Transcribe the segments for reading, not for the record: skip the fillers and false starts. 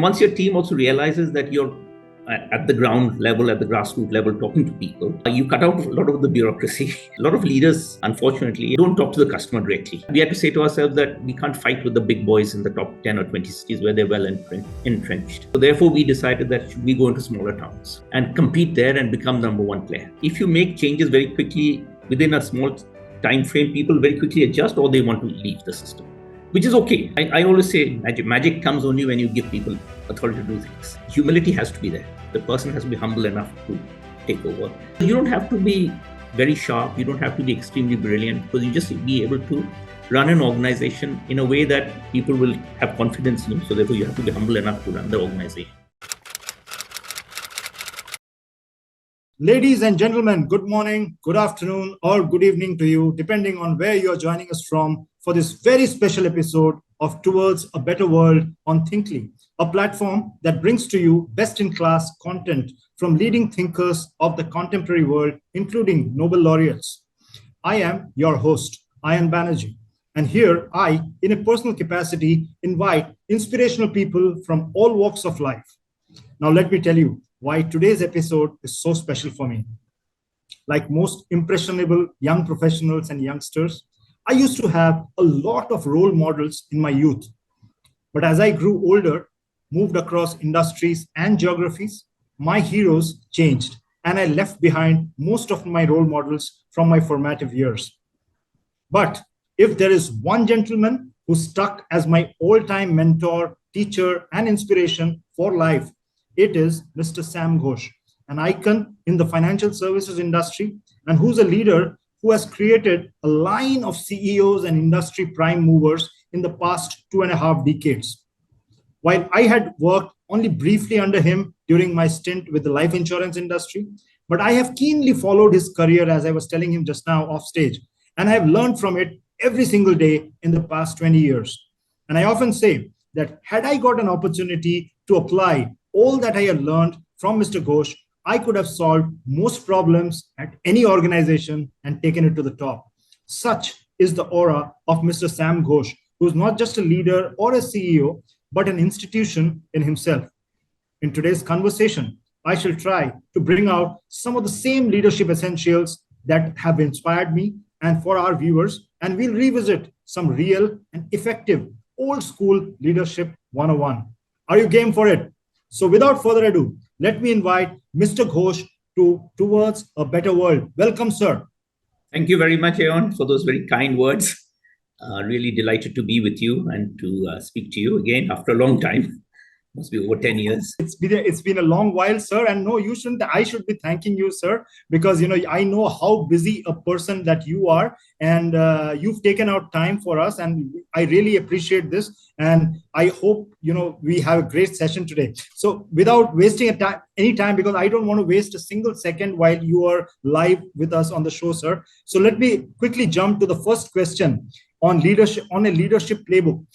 once your team also realizes that you're at the ground level, at the grassroots level, talking to people, you cut out a lot of the bureaucracy. A lot of leaders, unfortunately, don't talk to the customer directly. We had to say to ourselves that we can't fight with the big boys in the top 10 or 20 cities where they're well entrenched. So therefore, we decided that should we go into smaller towns and compete there and become number one player. If you make changes very quickly within a small time frame, people very quickly adjust or they want to leave the system, which is okay. I always say magic comes only when you give people authority to do things. Humility has to be there. The person has to be humble enough to take over. You don't have to be very sharp. You don't have to be extremely brilliant, because you just be able to run an organization in a way that people will have confidence in you. So therefore, you have to be humble enough to run the organization. Ladies and gentlemen, good morning, good afternoon, or good evening to you, depending on where you are joining us from for this very special episode of Towards a Better World on Thinkly, a platform that brings to you best-in-class content from leading thinkers of the contemporary world, including Nobel laureates. I am your host, Ayon Banerjee, and here I, in a personal capacity, invite inspirational people from all walks of life. Now let me tell you why today's episode is so special for me. Like most impressionable young professionals and youngsters, I used to have a lot of role models in my youth. But as I grew older, moved across industries and geographies, my heroes changed, and I left behind most of my role models from my formative years. But if there is one gentleman who stuck as my all-time mentor, teacher, and inspiration for life, it is Mr. Sam Ghosh, an icon in the financial services industry, and who's a leader who has created a line of CEOs and industry prime movers in the past 2.5 decades. While I had worked only briefly under him during my stint with the life insurance industry, but I have keenly followed his career, as I was telling him just now off stage, and I have learned from it every single day in the past 20 years. And I often say that had I got an opportunity to apply all that I had learned from Mr. Ghosh, I could have solved most problems at any organization and taken it to the top. Such is the aura of Mr. Sam Ghosh, who is not just a leader or a CEO, but an institution in himself. In today's conversation, I shall try to bring out some of the same leadership essentials that have inspired me and for our viewers, and we'll revisit some real and effective old school leadership 101. Are you game for it? So without further ado, let me invite Mr. Ghosh Towards a Better World. Welcome, sir. Thank you very much, Ayon, for those very kind words. Really delighted to be with you and to speak to you again after a long time. Must be over 10 years. It's been a long while, sir. And no, you shouldn't. I should be thanking you, sir, because I know how busy a person that you are, and you've taken out time for us, and I really appreciate this. And I hope we have a great session today. So without wasting any time, because I don't want to waste a single second while you are live with us on the show, sir. So let me quickly jump to the first question on leadership, on a leadership playbook.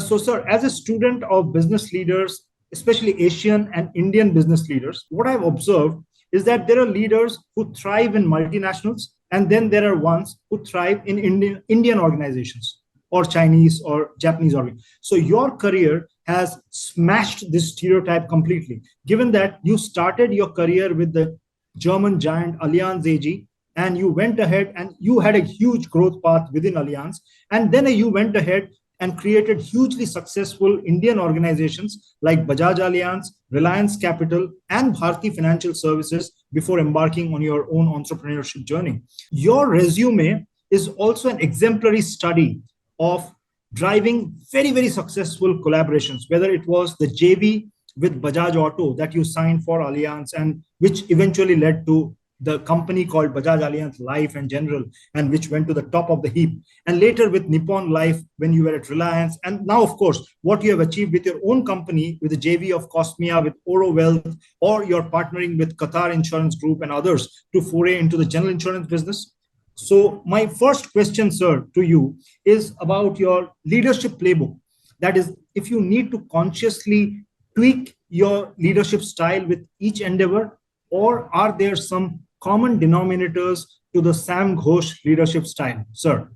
So, sir, as a student of business leaders, especially Asian and Indian business leaders, what I've observed is that there are leaders who thrive in multinationals, and then there are ones who thrive in Indian organizations or Chinese or Japanese organizations. So your career has smashed this stereotype completely, given that you started your career with the German giant Allianz AG, and you went ahead and you had a huge growth path within Allianz, and then you went ahead and created hugely successful Indian organizations like Bajaj Allianz, Reliance Capital, and Bharti Financial Services before embarking on your own entrepreneurship journey. Your resume is also an exemplary study of driving very, very successful collaborations, whether it was the JV with Bajaj Auto that you signed for Allianz, and which eventually led to the company called Bajaj Allianz Life and General, and which went to the top of the heap. And later with Nippon Life when you were at Reliance. And now, of course, what you have achieved with your own company, with the JV of Cosmia, with Oro Wealth, or you're partnering with Qatar Insurance Group and others to foray into the general insurance business. So my first question, sir, to you is about your leadership playbook. That is, if you need to consciously tweak your leadership style with each endeavor, or are there some common denominators to the Sam Ghosh leadership style, sir?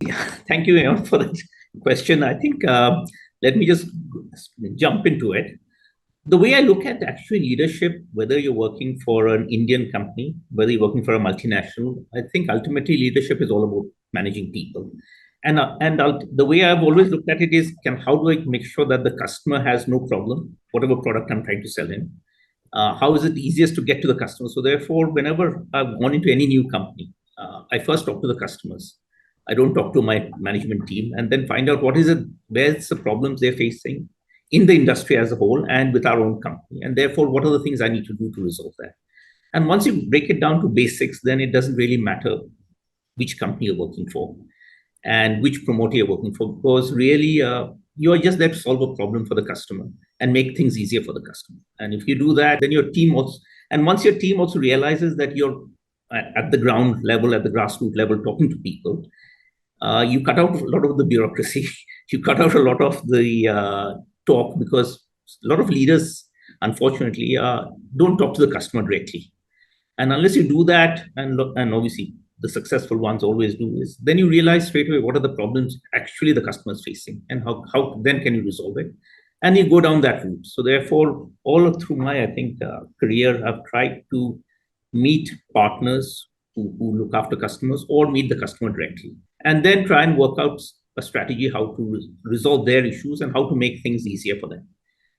Thank you, Ayon, for that question. I think let me just jump into it. The way I look at actually leadership, whether you're working for an Indian company, whether you're working for a multinational, I think ultimately leadership is all about managing people. The way I've always looked at it is, how do I make sure that the customer has no problem, whatever product I'm trying to sell in? How is it easiest to get to the customer? So therefore, whenever I've gone into any new company, I first talk to the customers. I don't talk to my management team, and then find out what is it, where's the problems they're facing in the industry as a whole and with our own company. And therefore, what are the things I need to do to resolve that? And once you break it down to basics, then it doesn't really matter which company you're working for and which promoter you're working for, because really you are just there to solve a problem for the customer and make things easier for the customer. And if you do that, then your team also, and once your team also realizes that you're at the ground level, at the grassroots level, talking to people, you cut out a lot of the bureaucracy. You cut out a lot of the talk, because a lot of leaders, unfortunately, don't talk to the customer directly. And unless you do that, and obviously the successful ones always do, is then you realize straight away what are the problems actually the customer is facing, and how then can you resolve it, and you go down that route. So therefore, all through my, I think, career, I've tried to meet partners who look after customers or meet the customer directly, and then try and work out a strategy how to resolve their issues and how to make things easier for them,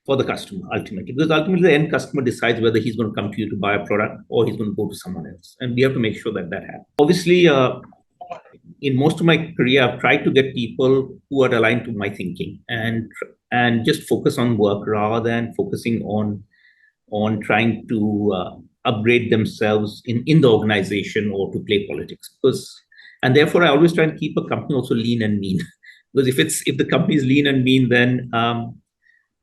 for the customer ultimately. Because ultimately the end customer decides whether he's going to come to you to buy a product or he's going to go to someone else. And we have to make sure that that happens. Obviously, in most of my career, I've tried to get people who are aligned to my thinking and just focus on work rather than focusing on trying to upgrade themselves in the organization or to play politics. And therefore, I always try and keep a company also lean and mean. Because if the company is lean and mean, then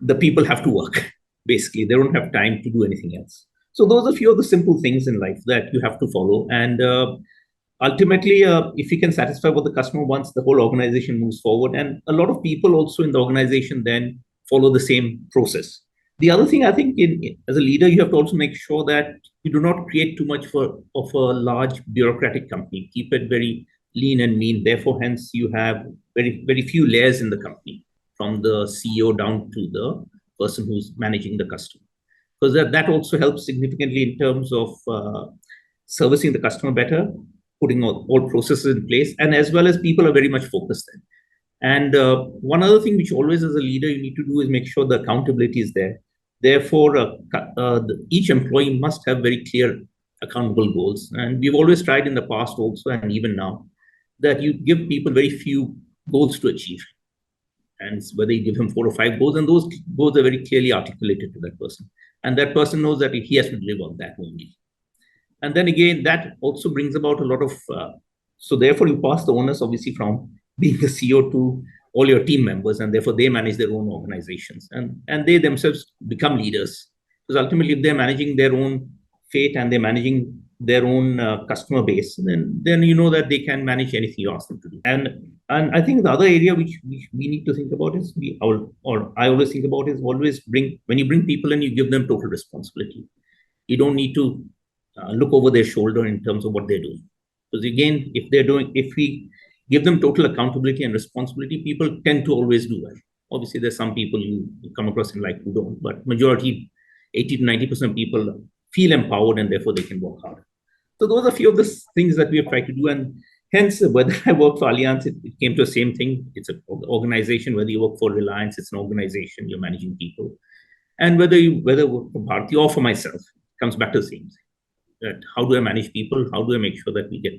the people have to work. Basically, they don't have time to do anything else. So those are a few of the simple things in life that you have to follow. And ultimately, if you can satisfy what the customer wants, the whole organization moves forward. And a lot of people also in the organization then follow the same process. The other thing I think, as a leader, you have to also make sure that you do not create too much of a large bureaucratic company. Keep it very lean and mean. Therefore, hence, you have very, very few layers in the company, from the CEO down to the person who's managing the customer. Because that also helps significantly in terms of servicing the customer better, putting all processes in place, and as well as people are very much focused then. And one other thing which always as a leader you need to do is make sure the accountability is there. Therefore, each employee must have very clear accountable goals. And we've always tried in the past also, and even now, that you give people very few goals to achieve. And whether you give him 4 or 5 goals, and those goals are very clearly articulated to that person. And that person knows that he has to live on that only. And then again, that also brings about a lot of, so therefore you pass the onus obviously from being the CEO to all your team members, and therefore they manage their own organizations, and they themselves become leaders. Because ultimately, if they're managing their own fate and they're managing their own customer base, then you know that they can manage anything you ask them to do. And I think the other area which we need to think about is, I always think about is, when you bring people in, you give them total responsibility. You don't need to look over their shoulder in terms of what they're doing. Because again, if we give them total accountability and responsibility, people tend to always do well. Obviously, there's some people you come across in life who don't, but majority, 80 to 90% of people feel empowered, and therefore they can work hard. So those are a few of the things that we have tried to do. And hence, whether I work for Allianz, it came to the same thing. It's an organization. Whether you work for Reliance, it's an organization. You're managing people. And whether work for Bharti or for myself, it comes back to the same thing. That how do I manage people? How do I make sure that we get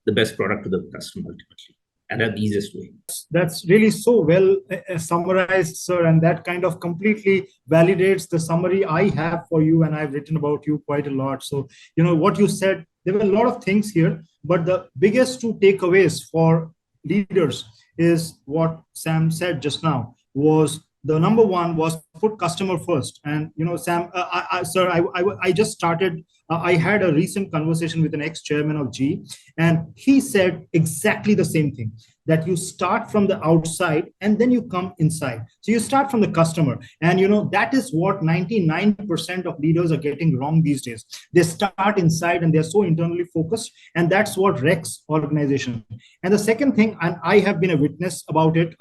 the best product to the customer ultimately, and at the easiest way? That's really so well summarized, sir, and that kind of completely validates the summary I have for you, and I've written about you quite a lot. So, what you said, there were a lot of things here, but the biggest 2 takeaways for leaders is what Sam said just now. Was the number one was put customer first. And Sam, I just started. I had a recent conversation with an ex-chairman of GE, and he said exactly the same thing, that you start from the outside and then you come inside. So you start from the customer. And that is what 99% of leaders are getting wrong these days. They start inside and they're so internally focused, and that's what wrecks organization. And the second thing, and I have been a witness about it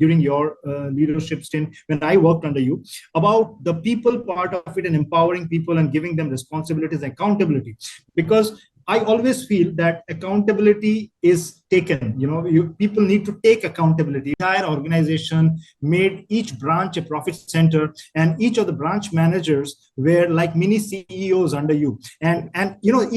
during your leadership stint when I worked under you, about the people part of it and empowering people and giving them responsibilities and accountability. Because I always feel that accountability is taken. People need to take accountability. The entire organization made each branch a profit center, and each of the branch managers were like mini CEOs under you. And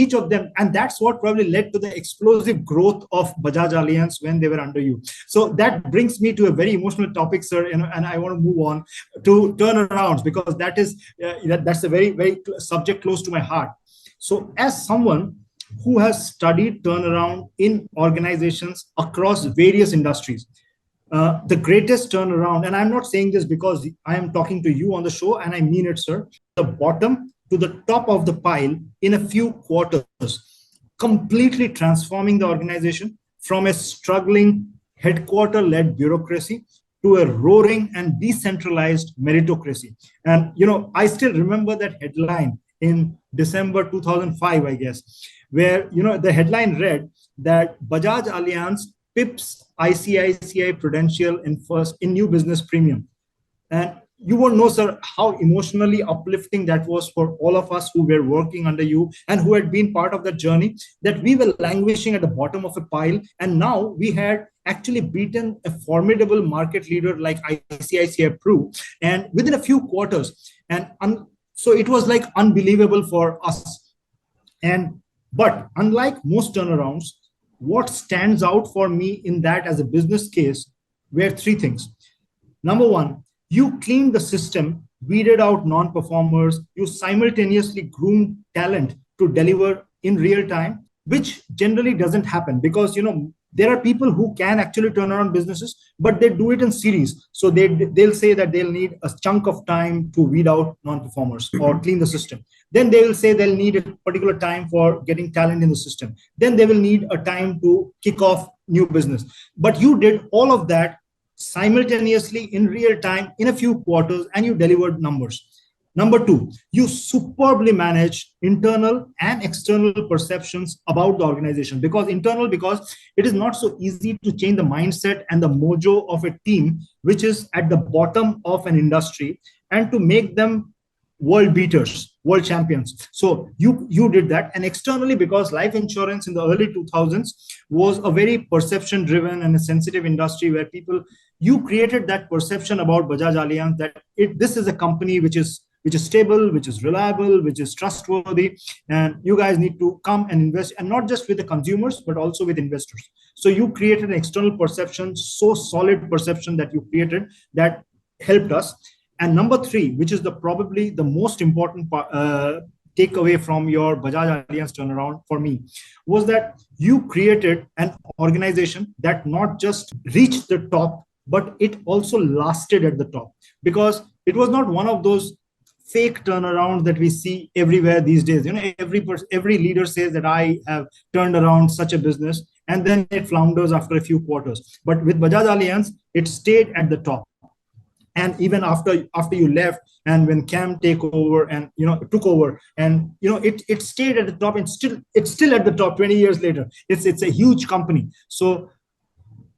each of them, and that's what probably led to the explosive growth of Bajaj Allianz when they were under you. So that brings me to a very emotional topic, sir, and I want to move on to turnarounds, because that's a very, very subject close to my heart. So as someone who has studied turnaround in organizations across various industries, the greatest turnaround, and I'm not saying this because I am talking to you on the show, and I mean it, sir, the bottom to the top of the pile in a few quarters, completely transforming the organization from a struggling headquarter-led bureaucracy to a roaring and decentralized meritocracy. And, I still remember that headline in December 2005, I guess, where the headline read that Bajaj Allianz pips ICICI Prudential in new business premium. And you won't know, sir, how emotionally uplifting that was for all of us who were working under you and who had been part of that journey, that we were languishing at the bottom of a pile, and now we had actually beaten a formidable market leader like ICICI Pru, and within a few quarters. And so it was like unbelievable for us. But unlike most turnarounds, what stands out for me in that as a business case were three things. Number one, you cleaned the system, weeded out non-performers, you simultaneously groomed talent to deliver in real time, which generally doesn't happen because, there are people who can actually turn around businesses, but they do it in series. So they'll say that they'll need a chunk of time to weed out non-performers or clean the system. Then they will say they'll need a particular time for getting talent in the system. Then they will need a time to kick off new business. But you did all of that simultaneously in real time in a few quarters, and you delivered numbers. Number two, you superbly manage internal and external perceptions about the organization. Because it is not so easy to change the mindset and the mojo of a team which is at the bottom of an industry, and to make them world beaters, world champions. So you did that. And externally, because life insurance in the early 2000s was a very perception driven and a sensitive industry where you created that perception about Bajaj Allianz that this is a company which is stable, which is reliable, which is trustworthy, and you guys need to come and invest, and not just with the consumers, but also with investors. So you created an external perception, so solid perception that you created, that helped us. And number three, which is probably the most important takeaway from your Bajaj Allianz turnaround for me, was that you created an organization that not just reached the top, but it also lasted at the top, because it was not one of those fake turnarounds that we see everywhere these days. Every leader says that I have turned around such a business, and then it flounders after a few quarters. But with Bajaj Allianz, it stayed at the top. And even after you left, and when Cam took over, and it stayed at the top, and it's still at the top 20 years later. It's a huge company. So,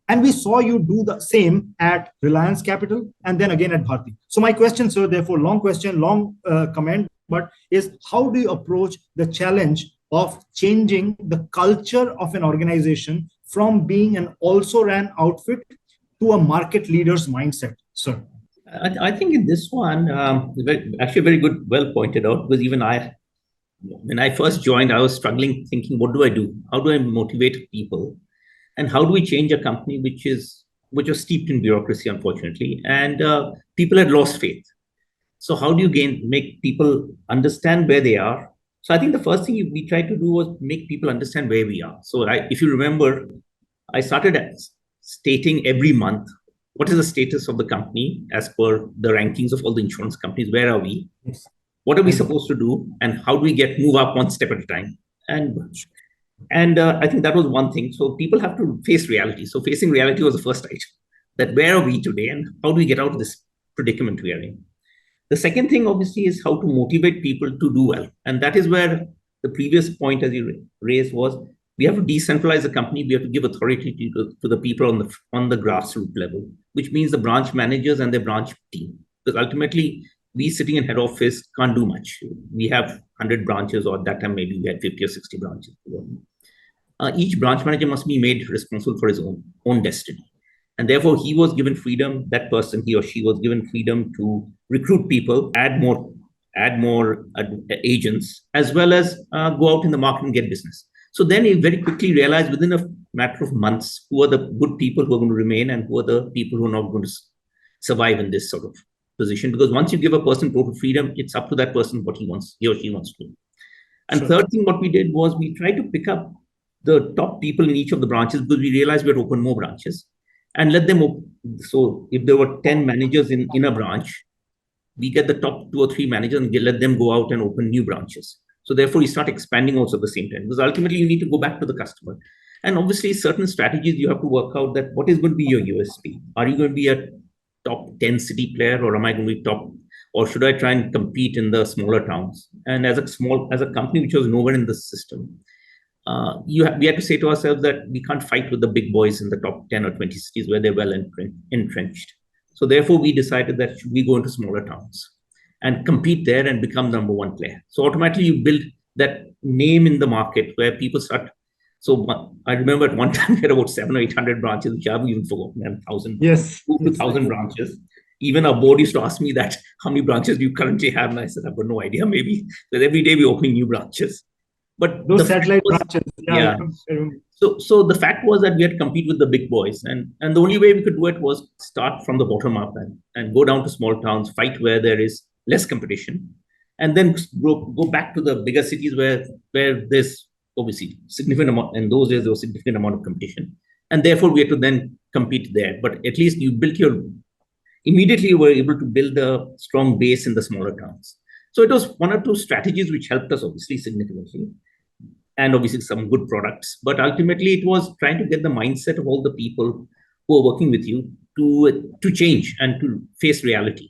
and we saw you do the same at Reliance Capital and then again at Bharti. So my question, sir, therefore, long question, long comment, but is how do you approach the challenge of changing the culture of an organization from being an also-ran outfit to a market leader's mindset, sir? I think in this one, actually very good, well pointed out, because even when I first joined, I was struggling thinking, what do I do? How do I motivate people? And how do we change a company which was steeped in bureaucracy, unfortunately, and people had lost faith? So how do you make people understand where they are? So I think the first thing we tried to do was make people understand where we are. So if you remember, I started stating every month, what is the status of the company as per the rankings of all the insurance companies? Where are we? Yes. What are we supposed to do? And how do we move up one step at a time? And And I think that was one thing. So people have to face reality. So facing reality was the first item. That where are we today and how do we get out of this predicament we are in? The second thing, obviously, is how to motivate people to do well. And that is where the previous point, as you raised, was we have to decentralize the company. We have to give authority to the people on the grassroots level, which means the branch managers and their branch team. Because ultimately, we sitting in head office can't do much. We have 100 branches, or at that time, maybe we had 50 or 60 branches. Each branch manager must be made responsible for his own destiny. And therefore, he was given freedom, that person, he or she was given freedom to recruit people, add more agents, as well as go out in the market and get business. So then he very quickly realized within a matter of months who are the good people who are going to remain and who are the people who are not going to survive in this sort of position. Because once you give a person total freedom, it's up to that person what he or she wants to do. And Sure. third thing, what we did was we tried to pick up the top people in each of the branches because we realized we had to open more branches and let them open. So if there were 10 managers in a branch, we get the top 2 or 3 managers and let them go out and open new branches. So therefore, you start expanding also at the same time because ultimately you need to go back to the customer. And obviously, certain strategies you have to work out that what is going to be your USP? Are you going to be a top 10 city player or am I going to be top? Or should I try and compete in the smaller towns? And as a company which was nowhere in the system, we had to say to ourselves that we can't fight with the big boys in the top 10 or 20 cities where they're well entrenched. So therefore, we decided that should we go into smaller towns and compete there and become number one player. So automatically you build that name in the market where people start. So I remember at one time we had about 700 or 800 branches, which I've even forgotten, and 1,000, Yes. 2,000 branches. Even our board used to ask me that, how many branches do you currently have? And I said, I've got no idea, maybe. Because every day we're opening new branches. But those satellite branches. Yeah. So the fact was that we had to compete with the big boys. And the only way we could do it was start from the bottom up and go down to small towns, fight where there is less competition, and then go back to the bigger cities where there's obviously significant amount. In those days, there was significant amount of competition. And therefore, we had to then compete there. But at least immediately you were able to build a strong base in the smaller towns. So it was 1 or 2 strategies which helped us obviously significantly, and obviously some good products. But ultimately, it was trying to get the mindset of all the people who are working with you to change and to face reality.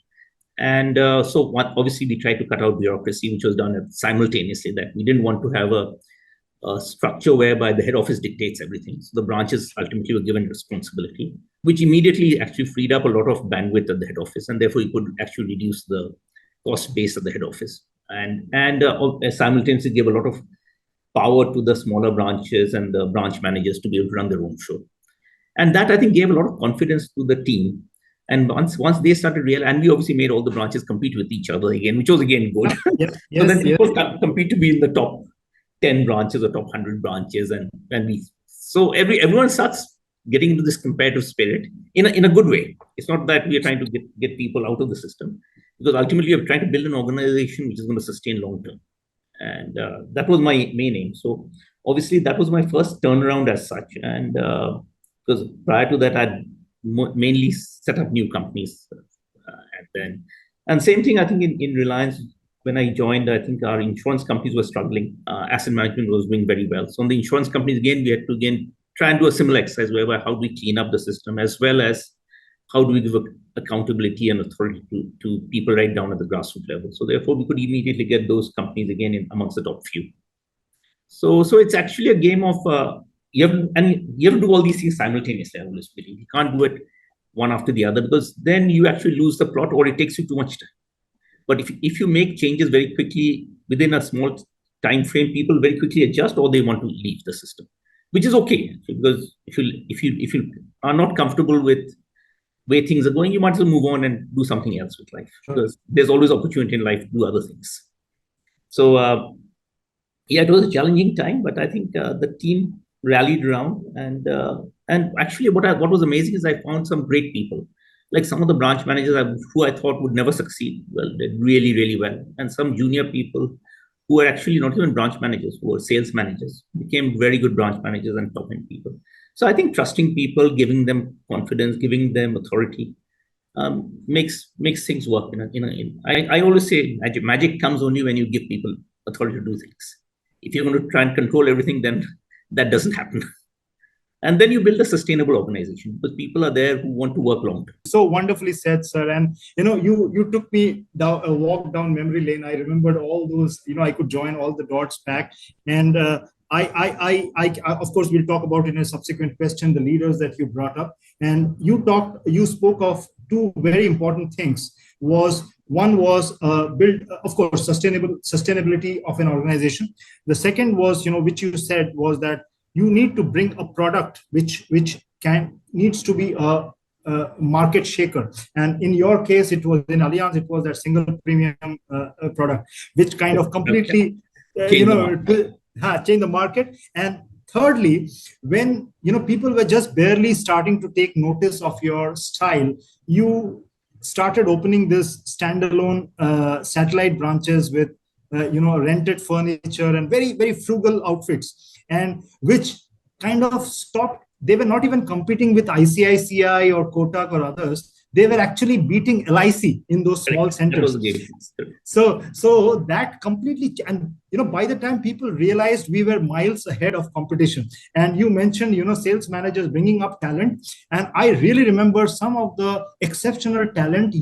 And obviously, we tried to cut out bureaucracy, which was done simultaneously. That we didn't want to have a structure whereby the head office dictates everything. So the branches ultimately were given responsibility, which immediately actually freed up a lot of bandwidth at the head office, and therefore you could actually reduce the cost base at the head office, and simultaneously give a lot of power to the smaller branches and the branch managers to be able to run their own show. And that I think gave a lot of confidence to the team. And once they started and we obviously made all the branches compete with each other again, which was again good. Yes, so then people compete to be in the top 10 branches or top 100 branches, so everyone starts getting into this competitive spirit in a good way. It's not that we are trying to get people out of the system, because ultimately we're trying to build an organization which is going to sustain long term. And that was my main aim. So obviously that was my first turnaround as such. And because prior to that, I'd mainly set up new companies. And same thing, I think in Reliance, when I joined, I think our insurance companies were struggling. Asset management was doing very well. So on the insurance companies, again, we had to try and do a similar exercise whereby how do we clean up the system, as well as how do we give accountability and authority to people right down at the grassroots level. So therefore, we could immediately get those companies again in amongst the top few. So it's actually a game of you have to do all these things simultaneously. I always believe you can't do it one after the other, because then you actually lose the plot, or it takes you too much time. But if you make changes very quickly within a small time frame, people very quickly adjust, or they want to leave the system, which is okay, because if you are not comfortable with way things are going, you might as well move on and do something else with life, because there's always opportunity in life to do other things. So yeah, it was a challenging time, but I think the team rallied around, and actually what was amazing is I found some great people. Like some of the branch managers who I thought would never succeed, well, did really, really well. And some junior people who were actually not even branch managers, who were sales managers, became very good branch managers and top-end people. So I think trusting people, giving them confidence, giving them authority, makes things work. I always say magic comes only when you give people authority to do things. If you're going to try and control everything, then that doesn't happen. And then you build a sustainable organization because people are there who want to work long term. So wonderfully said, sir. And you took me down a walk down memory lane. I remembered all those. I could join all the dots back. And I of course, we'll talk about in a subsequent question the leaders that you brought up. And you spoke of two very important things. One was build, of course, sustainability of an organization. The second was, which you said was that you need to bring a product which needs to be a market shaker. And in your case, it was in Allianz, it was that single premium product, which kind of completely, change the market. And thirdly, when people were just barely starting to take notice of your style, you started opening this standalone satellite branches with rented furniture and very, very frugal outfits, and which kind of stopped. They were not even competing with ICICI or Kotak or others. They were actually beating LIC in those small centers. So that completely, and by the time people realized, we were miles ahead of competition. And you mentioned, sales managers bringing up talent, and I really remember some of the exceptional talent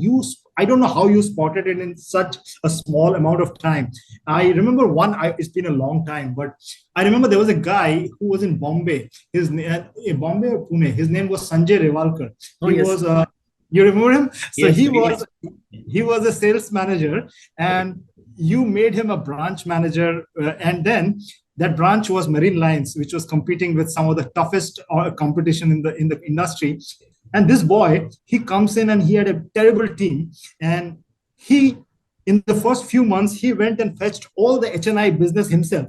I don't know how you spotted it in such a small amount of time. I remember it's been a long time, but I remember there was a guy who was in Bombay. Bombay or Pune. His name was Sanjay Revalkar. Was. You remember him? So yes, he was a sales manager, and you made him a branch manager, and then that branch was Marine Lines, which was competing with some of the toughest competition in the industry. And this boy, he comes in and he had a terrible team, and in the first few months, he went and fetched all the HNI business himself.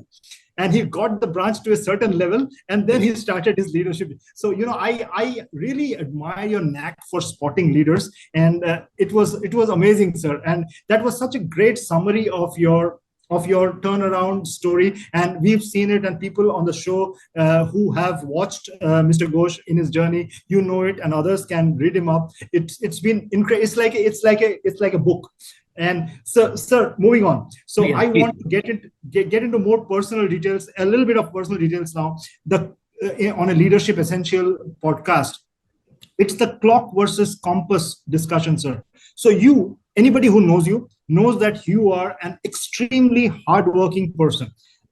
And he got the branch to a certain level, and then he started his leadership. So, I really admire your knack for spotting leaders, and it was amazing, sir. And that was such a great summary of your turnaround story. And we've seen it, and people on the show who have watched Mr. Ghosh in his journey, it, and others can read him up. It's been incredible. It's like a book. And so, sir, moving on. So yeah, I want to get into more personal details, a little bit of personal details now. On a Leadership Essential podcast, it's the clock versus compass discussion, sir. So anybody who knows you knows that you are an extremely hardworking person,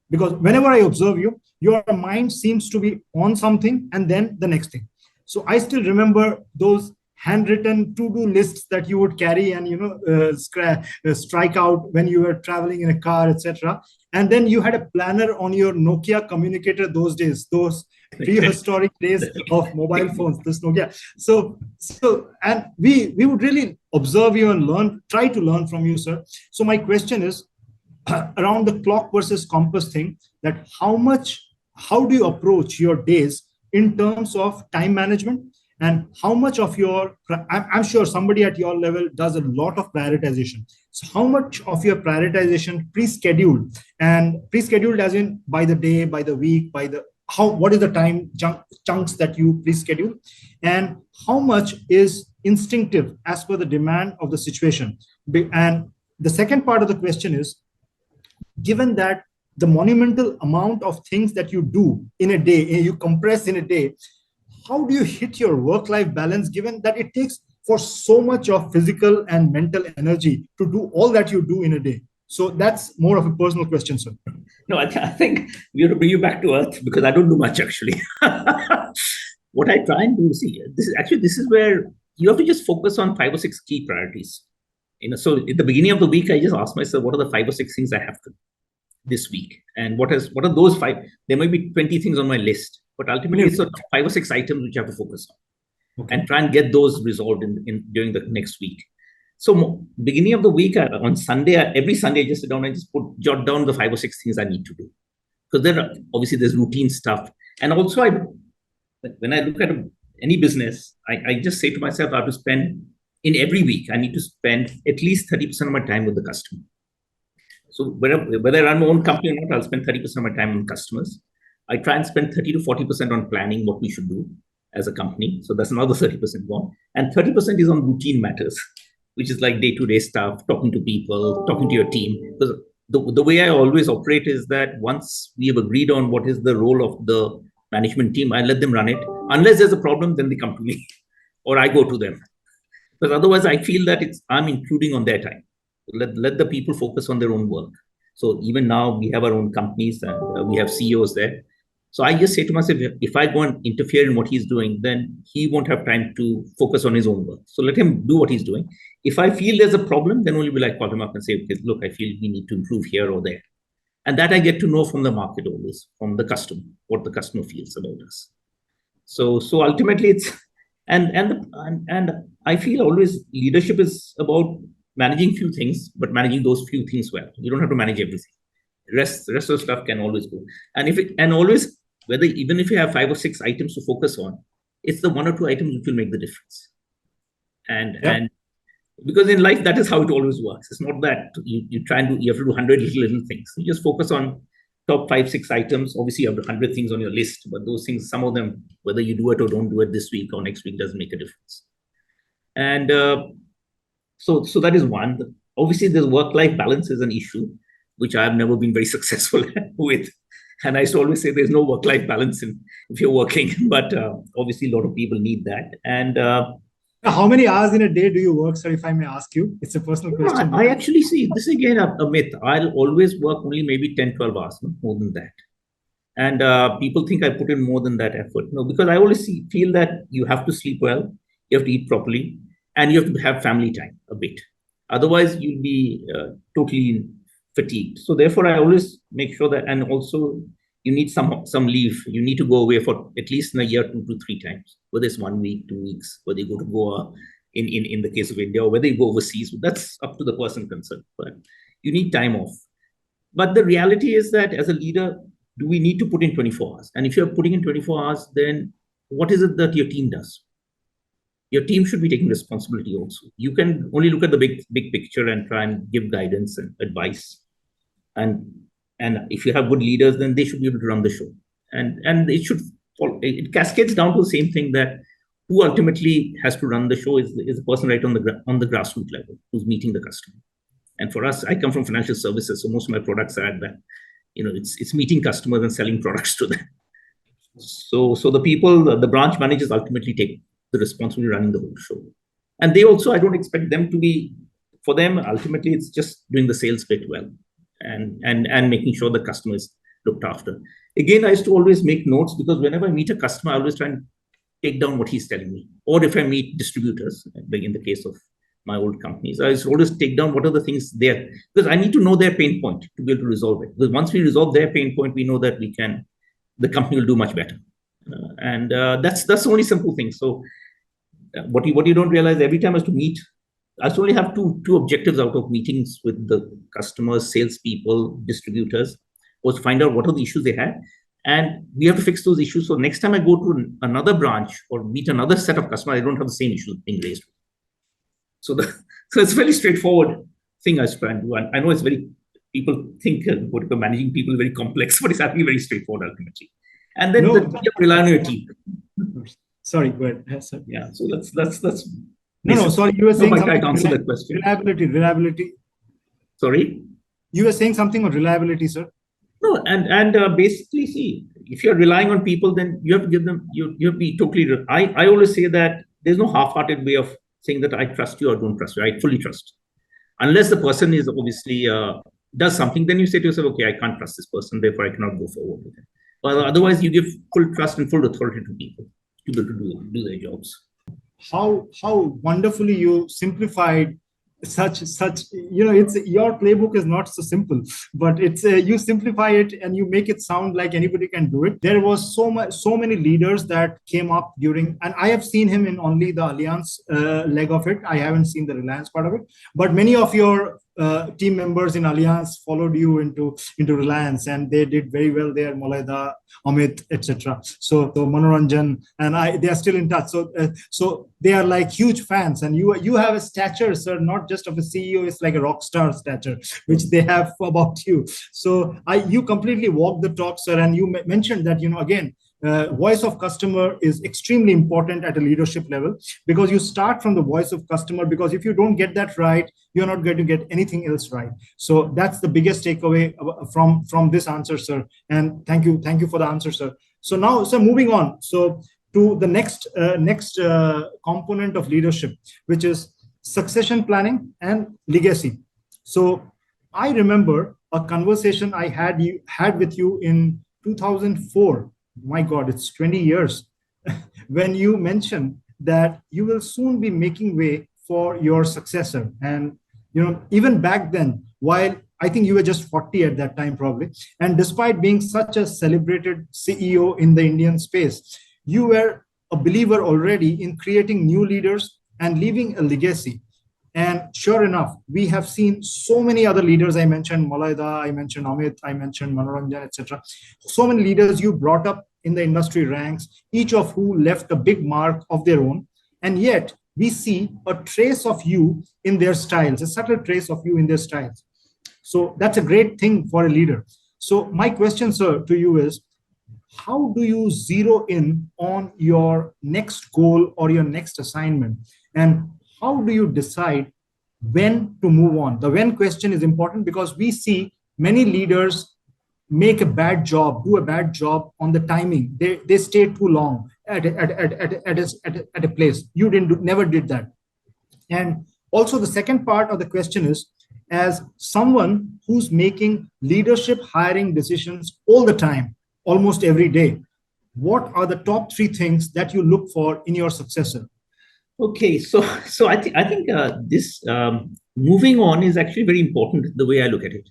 because whenever I observe you, your mind seems to be on something and then the next thing. So I still remember those handwritten to-do lists that you would carry and strike out when you were traveling in a car, etc. And then you had a planner on your Nokia communicator those days, those prehistoric days of mobile phones, this Nokia. So and we would really observe you and try to learn from you, sir. So my question is around the clock versus compass thing, that how do you approach your days in terms of time management? And how much of I'm sure somebody at your level does a lot of prioritization. So how much of your prioritization pre-scheduled as in by the day, by the week, what is the time chunks that you pre-schedule? And how much is instinctive as per the demand of the situation? And the second part of the question is, given that the monumental amount of things that you do in a day, you compress in a day, how do you hit your work-life balance, given that it takes for so much of physical and mental energy to do all that you do in a day? So that's more of a personal question, sir. No, I think we have to bring you back to earth, because I don't do much, actually. What I try and do, this is where you have to just focus on 5 or 6 key priorities. So at the beginning of the week, I just ask myself, what are the 5 or 6 things I have to do this week? And what are those 5? There might be 20 things on my list, but ultimately it's 5 or 6 items which you have to focus on, and try and get those resolved during the next week. So beginning of the week, on Sunday, every Sunday I just sit down and just jot down the 5 or 6 things I need to do. Because there's routine stuff. And also when I look at any business, I just say to myself, I have to spend, in every week, I need to spend at least 30% of my time with the customer. So whether I run my own company or not, I'll spend 30% of my time on customers. I try and spend 30 to 40% on planning what we should do as a company. So that's another 30% gone. And 30% is on routine matters, which is like day-to-day stuff, talking to people, talking to your team. Because the way I always operate is that once we have agreed on what is the role of the management team, I let them run it. Unless there's a problem, then they come to me or I go to them. Because otherwise, I feel that I'm intruding on their time. Let the people focus on their own work. So even now, we have our own companies and we have CEOs there. So I just say to myself, if I go and interfere in what he's doing, then he won't have time to focus on his own work. So let him do what he's doing. If I feel there's a problem, then only will I call him up and say, okay, look, I feel we need to improve here or there. And that I get to know from the market always, from the customer, what the customer feels about us. So ultimately it's and I feel always leadership is about managing few things, but managing those few things well. You don't have to manage everything. The rest of the stuff can always go. And always, whether even if you have 5 or 6 items to focus on, it's the 1 or 2 items which will make the difference. And because in life, that is how it always works. It's not that you try and you have to do 100 little things. You just focus on top 5, 6 items. Obviously, you have 100 things on your list, but those things, some of them, whether you do it or don't do it this week or next week, doesn't make a difference. And so that is one. Obviously, this work-life balance is an issue, which I have never been very successful with. And I used to always say there's no work-life balance if you're working, but obviously a lot of people need that. And how many hours in a day do you work, sir, if I may ask you? It's a personal question. I actually see this again a myth. I'll always work only maybe 10, 12 hours, no more than that. And people think I put in more than that effort. No, because I always feel that you have to sleep well, you have to eat properly, and you have to have family time a bit. Otherwise, you'll be totally fatigued. So therefore, I always make sure that, and also you need some leave. You need to go away for at least in a year 2 to 3 times, whether it's 1 week, 2 weeks, whether you go to Goa in the case of India, or whether you go overseas. That's up to the person concerned. But you need time off. But the reality is that as a leader, do we need to put in 24 hours? And if you're putting in 24 hours, then what is it that your team does? Your team should be taking responsibility also. You can only look at the big picture and try and give guidance and advice. And if you have good leaders, then they should be able to run the show. And it should follow. It cascades down to the same thing, that who ultimately has to run the show is the person right on the grassroots level who's meeting the customer. And for us, I come from financial services, so most of my products are at that. It's meeting customers and selling products to them. So the people, the branch managers ultimately take the responsibility of running the whole show. And they also, I don't expect them to be, for them, ultimately, it's just doing the sales bit well and making sure the customer is looked after. Again, I used to always make notes, because whenever I meet a customer, I always try and take down what he's telling me. Or if I meet distributors, like in the case of my old companies, I used to always take down what are the things there, because I need to know their pain point to be able to resolve it. Because once we resolve their pain point, we know that the company will do much better. And that's the only simple thing. So what you don't realize, every time I have to meet, I used to only have two objectives out of meetings with the customers, salespeople, distributors, was to find out what are the issues they had. And we have to fix those issues. So next time I go to another branch or meet another set of customers, I don't have the same issues being raised. So it's a very straightforward thing I try and do. And I know people think managing people is very complex, but it's actually very straightforward ultimately. And then you rely on your team. Sorry, go ahead. Yes, sir. Yeah, so that's no, sorry, you were saying something. I answer that question. Reliability. Sorry? You were saying something on reliability, sir. No, and basically, see, if you're relying on people, then you have to give them, you have to be totally, I always say that there's no half-hearted way of saying that I trust you or don't trust you. I fully trust. Unless the person is obviously does something, then you say to yourself, okay, I can't trust this person, therefore I cannot go forward with it. But otherwise, you give full trust and full authority to people to be able to do their jobs. How wonderfully you simplified such it's your playbook is not so simple, but it's you simplify it and you make it sound like anybody can do it. There was so many leaders that came up during, and I have seen him in only the Allianz leg of it. I haven't seen the Reliance part of it, but many of your team members in Allianz followed you into Reliance, and they did very well there. Malaida, Amit, etc. So Manoranjan and they are still in touch. So they are like huge fans, and you have a stature, sir, not just of a CEO. It's like a rock star stature, which they have about you. So you completely walk the talk, sir. And you mentioned that again, voice of customer is extremely important at a leadership level, because you start from the voice of customer, because if you don't get that right, you're not going to get anything else right. So that's the biggest takeaway from this answer, sir. And thank you for the answer, sir. So now, so moving on, so to the next component of leadership, which is succession planning and legacy. So I remember a conversation I had with you in 2004. My God, it's 20 years. When you mentioned that you will soon be making way for your successor. And even back then, while I think you were just 40 at that time, probably, and despite being such a celebrated CEO in the Indian space, you were a believer already in creating new leaders and leaving a legacy. And sure enough, we have seen so many other leaders. I mentioned Malaida, I mentioned Amit, I mentioned Manoranjan, etc. So many leaders you brought up in the industry ranks, each of who left a big mark of their own. And yet we see a trace of you in their styles, a subtle trace of you in their styles. So that's a great thing for a leader. So my question, sir, to you is, how do you zero in on your next goal or your next assignment? And how do you decide when to move on? The when question is important, because we see many leaders make a bad job, do a bad job on the timing. They stay too long at a place. You never did that. And also the second part of the question is, as someone who's making leadership hiring decisions all the time, almost every day, what are the top 3 things that you look for in your successor? Okay, so I think this moving on is actually very important, the way I look at it,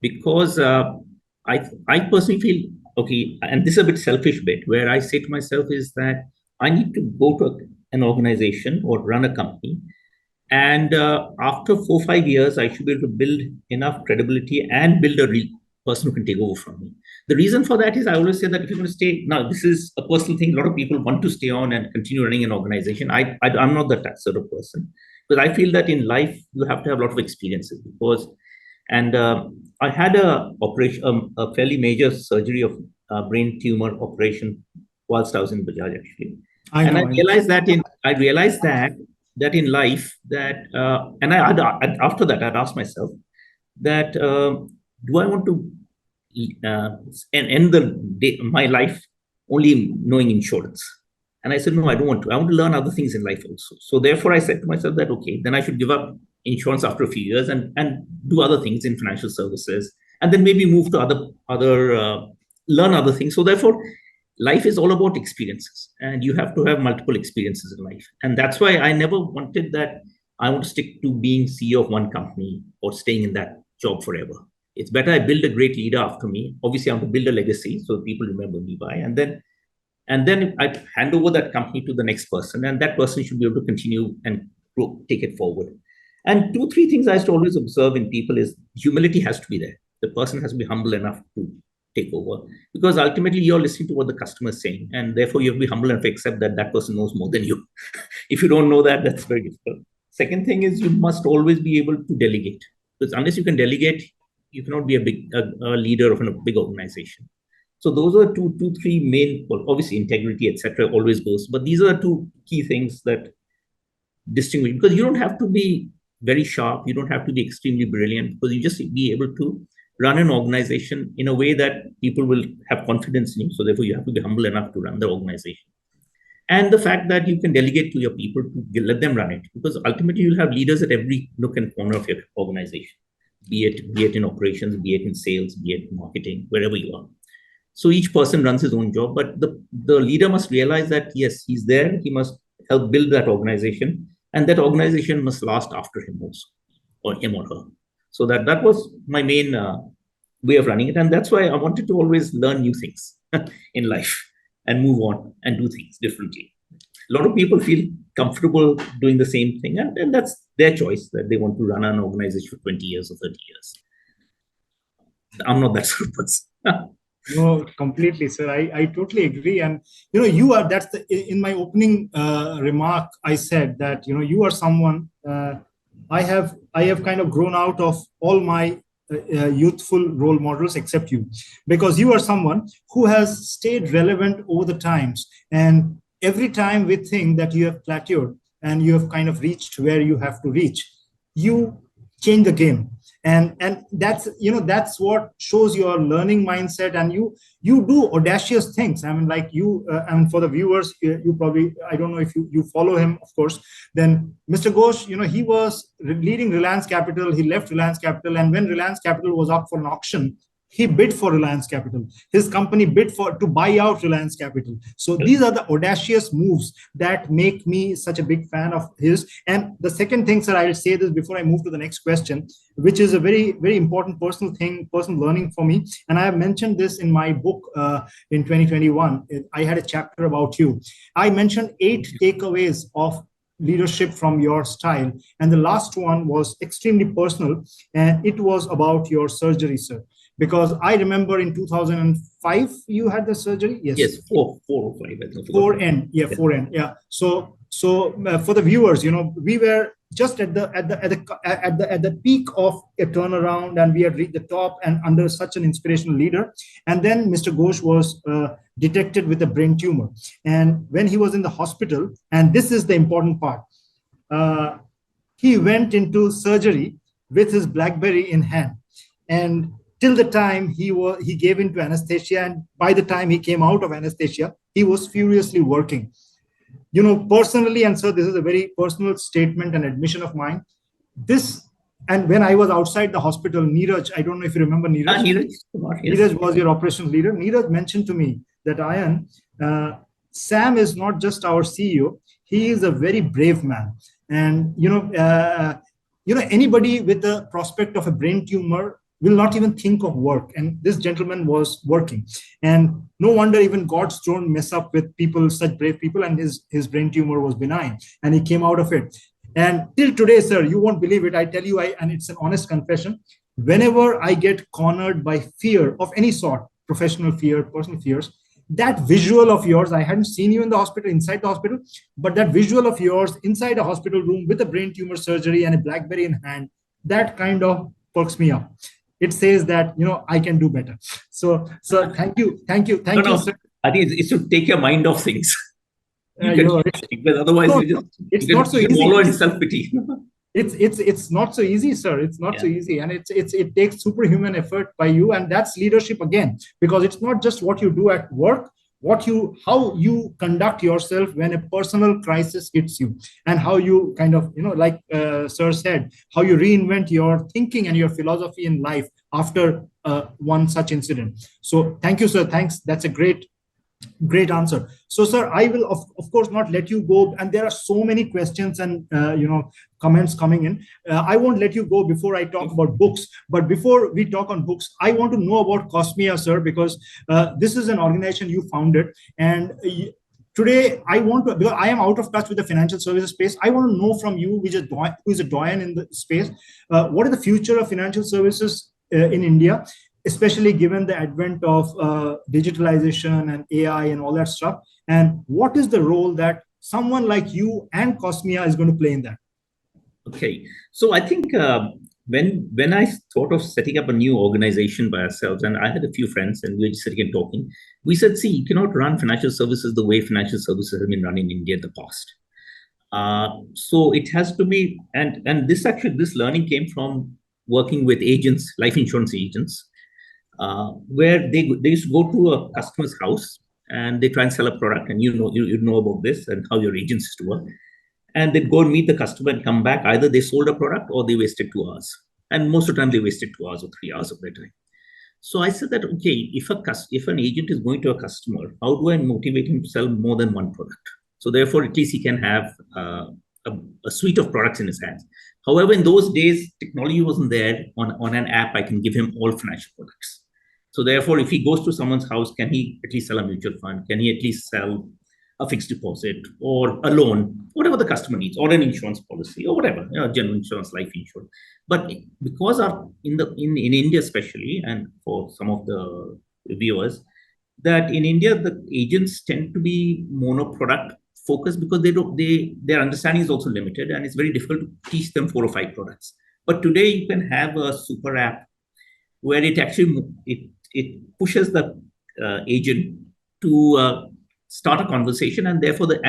because I personally feel, okay, and this is a bit selfish bit where I say to myself is that I need to go to an organization or run a company, and after 4 or 5 years, I should be able to build enough credibility and build a real person who can take over from me. The reason for that is I always say that if you're going to stay, now this is a personal thing. A lot of people want to stay on and continue running an organization. I'm not that sort of person, but I feel that in life you have to have a lot of experiences and I had a operation, a fairly major surgery of brain tumor operation whilst I was in Bajaj actually. I realized that in life that and after that I'd asked myself that do I want to end the day, my life only knowing insurance? And I said, no, I don't want to. I want to learn other things in life also. So therefore, I said to myself that, okay, then I should give up insurance after a few years and do other things in financial services, and then maybe move to learn other things. So therefore, life is all about experiences, and you have to have multiple experiences in life. And that's why I never wanted that I want to stick to being CEO of one company or staying in that job forever. It's better I build a great leader after me. Obviously, I want to build a legacy so people remember me by, and then I hand over that company to the next person, and that person should be able to continue and take it forward. And 2, 3 things I used to always observe in people is humility has to be there. The person has to be humble enough to take over, because ultimately you're listening to what the customer is saying, and therefore you have to be humble enough to accept that that person knows more than you. If you don't know that, that's very difficult. Second thing is you must always be able to delegate, because unless you can delegate, you cannot be a leader of a big organization. So those are 2, 3 main, well, obviously integrity, etc. always goes, but these are 2 key things that distinguish, because you don't have to be very sharp, you don't have to be extremely brilliant, because you just be able to run an organization in a way that people will have confidence in you. So therefore, you have to be humble enough to run the organization. And the fact that you can delegate to your people to let them run it, because ultimately you'll have leaders at every nook and corner of your organization, be it in operations, be it in sales, be it in marketing, wherever you are. So each person runs his own job, but the leader must realize that, yes, he's there, he must help build that organization, and that organization must last after him also, or him or her. So that was my main way of running it. And that's why I wanted to always learn new things in life and move on and do things differently. A lot of people feel comfortable doing the same thing, and that's their choice, that they want to run an organization for 20 years or 30 years. I'm not that sort of person. No, completely, sir. I totally agree. And, you are, in my opening remark, I said that, you are someone, I have kind of grown out of all my youthful role models except you, because you are someone who has stayed relevant over the times. And every time we think that you have plateaued and you have kind of reached where you have to reach, you change the game. And that's, that's what shows your learning mindset. And you do audacious things. I mean, like you, and for the viewers, you probably, I don't know if you follow him, of course. Then Mr. Ghosh, he was leading Reliance Capital. He left Reliance Capital, and when Reliance Capital was up for an auction, he bid for Reliance Capital. His company bid to buy out Reliance Capital. So these are the audacious moves that make me such a big fan of his. And the second thing, sir, I'll say this before I move to the next question, which is a very, very important personal thing, personal learning for me. And I have mentioned this in my book in 2021. I had a chapter about you. I mentioned 8 takeaways of leadership from your style. And the last one was extremely personal. And it was about your surgery, sir. Because I remember in 2005, you had the surgery. Yes, four or five. I think. 4N, yeah, 4N, yeah. So for the viewers, we were just at the peak of a turnaround, and we had reached the top, and under such an inspirational leader. And then Mr. Ghosh was detected with a brain tumor, and when he was in the hospital, and this is the important part, he went into surgery with his BlackBerry in hand, and till the time he gave into anesthesia, and by the time he came out of anesthesia, he was furiously working. Personally, and so this is a very personal statement and admission of mine. And when I was outside the hospital, Neeraj, I don't know if you remember Neeraj. Neeraj was your operations leader. Neeraj mentioned to me that, Ayon, Sam is not just our CEO; he is a very brave man. And anybody with the prospect of a brain tumor will not even think of work. And this gentleman was working. And no wonder even God's throne mess up with people, such brave people, and his brain tumor was benign. And he came out of it. And till today, sir, you won't believe it. I tell you, and it's an honest confession, whenever I get cornered by fear of any sort, professional fear, personal fears, that visual of yours, I hadn't seen you in the hospital, inside the hospital, but that visual of yours inside a hospital room with a brain tumor surgery and a BlackBerry in hand, that kind of perks me up. It says that, I can do better. So thank you, sir. I think it's to take your mind off things. Because otherwise it's not so easy. Wallow in self-pity. It's not so easy, sir. It's not so easy, and it takes superhuman effort by you, and that's leadership again, because it's not just what you do at work, how you conduct yourself when a personal crisis hits you, and how you kind of, like sir said, how you reinvent your thinking and your philosophy in life after one such incident. So thank you, sir. Thanks. That's a great answer. So, sir, I will of course not let you go, and there are so many questions and comments coming in. I won't let you go before I talk about books. But before we talk on books, I want to know about Cosmia, sir, because this is an organization you founded, and today because I am out of touch with the financial services space. I want to know from you, who is a doyen in the space, what is the future of financial services in India, especially given the advent of digitalization and AI and all that stuff, and what is the role that someone like you and Cosmia is going to play in that? Okay, so I think when I thought of setting up a new organization by ourselves, and I had a few friends, and we were just sitting and talking, we said, see, you cannot run financial services the way financial services have been run in India in the past. So it has to be, and this learning came from working with agents, life insurance agents, where they used to go to a customer's house and they try and sell a product, and you know about this and how your agents used to work. And they'd go and meet the customer and come back. Either they sold a product or they wasted 2 hours. And most of the time they wasted 2 hours or 3 hours of their time. So I said that, okay, if an agent is going to a customer, how do I motivate him to sell more than one product? So therefore, at least he can have a suite of products in his hands. However, in those days, technology wasn't there. On an app, I can give him all financial products. So therefore, if he goes to someone's house, can he at least sell a mutual fund? Can he at least sell a fixed deposit or a loan, whatever the customer needs, or an insurance policy or whatever, general insurance, life insurance? But because in India especially, and for some of the viewers, that in India the agents tend to be mono-product focused because their understanding is also limited, and it's very difficult to teach them 4 or 5 products. But today you can have a super app where it actually it pushes the agent to start a conversation, and therefore the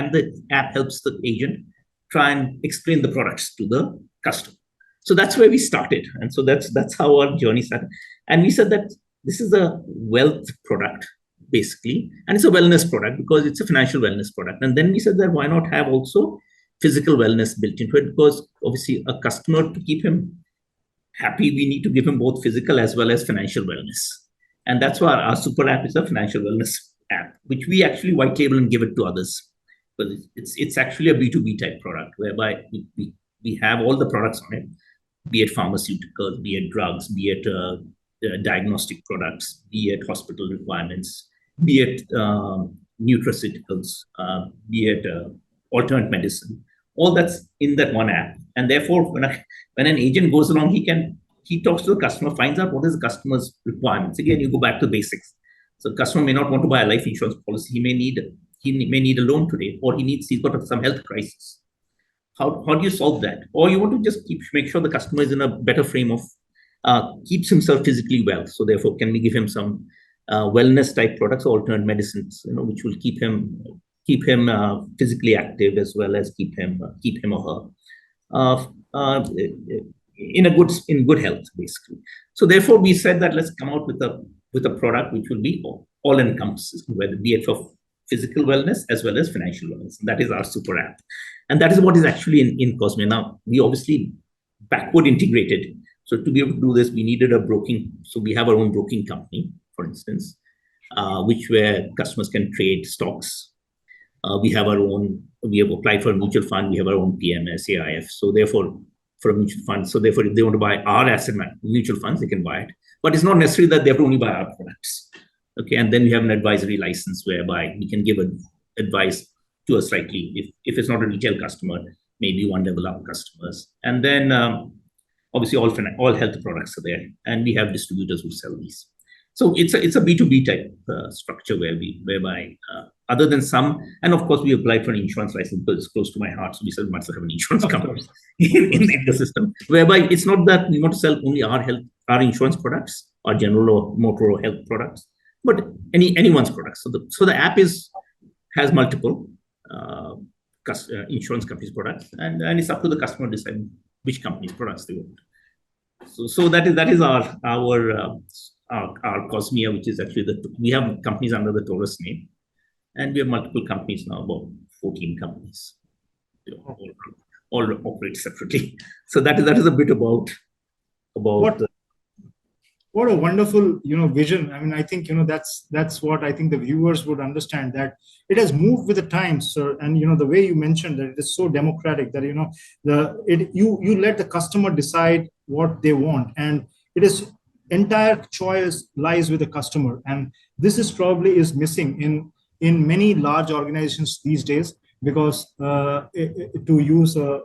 app helps the agent try and explain the products to the customer. So that's where we started, and so that's how our journey started. And we said that this is a wealth product basically, and it's a wellness product because it's a financial wellness product. And then we said that why not have also physical wellness built into it, because obviously a customer, to keep him happy, we need to give him both physical as well as financial wellness. And that's why our super app is a financial wellness app, which we actually white label and give it to others. But it's actually a B2B type product whereby we have all the products on it, be it pharmaceuticals, be it drugs, be it diagnostic products, be it hospital requirements, be it nutraceuticals, be it alternate medicine. All that's in that one app. And therefore, when an agent goes along, he talks to the customer, finds out what is the customer's requirements. Again, you go back to basics. So the customer may not want to buy a life insurance policy. He may need a loan today, or he's got some health crisis. How do you solve that? Or you want to just make sure the customer is in a better frame of keeps himself physically well. So therefore, can we give him some wellness type products, alternate medicines, which will keep him physically active as well as keep him or her in good health, basically. So therefore, we said that let's come out with a product which will be all encompassing, whether be it for physical wellness as well as financial wellness. And that is our super app, and that is what is actually in Cosmea. Now we obviously backward integrated. So to be able to do this, we needed a broking. So we have our own broking company, for instance, where customers can trade stocks. We have applied for a mutual fund. We have our own PMS, AIF. So therefore, for a mutual fund, if they want to buy our mutual funds, they can buy it. But it's not necessary that they have to only buy our products. Okay, and then we have an advisory license whereby we can give advice to a slightly, if it's not a retail customer, maybe one level up customers. And then obviously all health products are there, and we have distributors who sell these. So it's a B2B type structure whereby other than some, and of course we applied for an insurance license because it's close to my heart. So we said we must have an insurance company in the system, whereby it's not that we want to sell only our insurance products, our general or motor or health products, but anyone's products. So the app has multiple insurance companies' products, and it's up to the customer to decide which company's products they want. So that is our Cosmea, which is actually we have companies under the Taurus name, and we have multiple companies now, about 14 companies. All operate separately. So that is a bit about what a wonderful vision. I mean, I think that's what I think the viewers would understand, that it has moved with the times, sir. And the way you mentioned that it is so democratic that you let the customer decide what they want, and it is entire choice lies with the customer. And this is probably missing in many large organizations these days, because to use a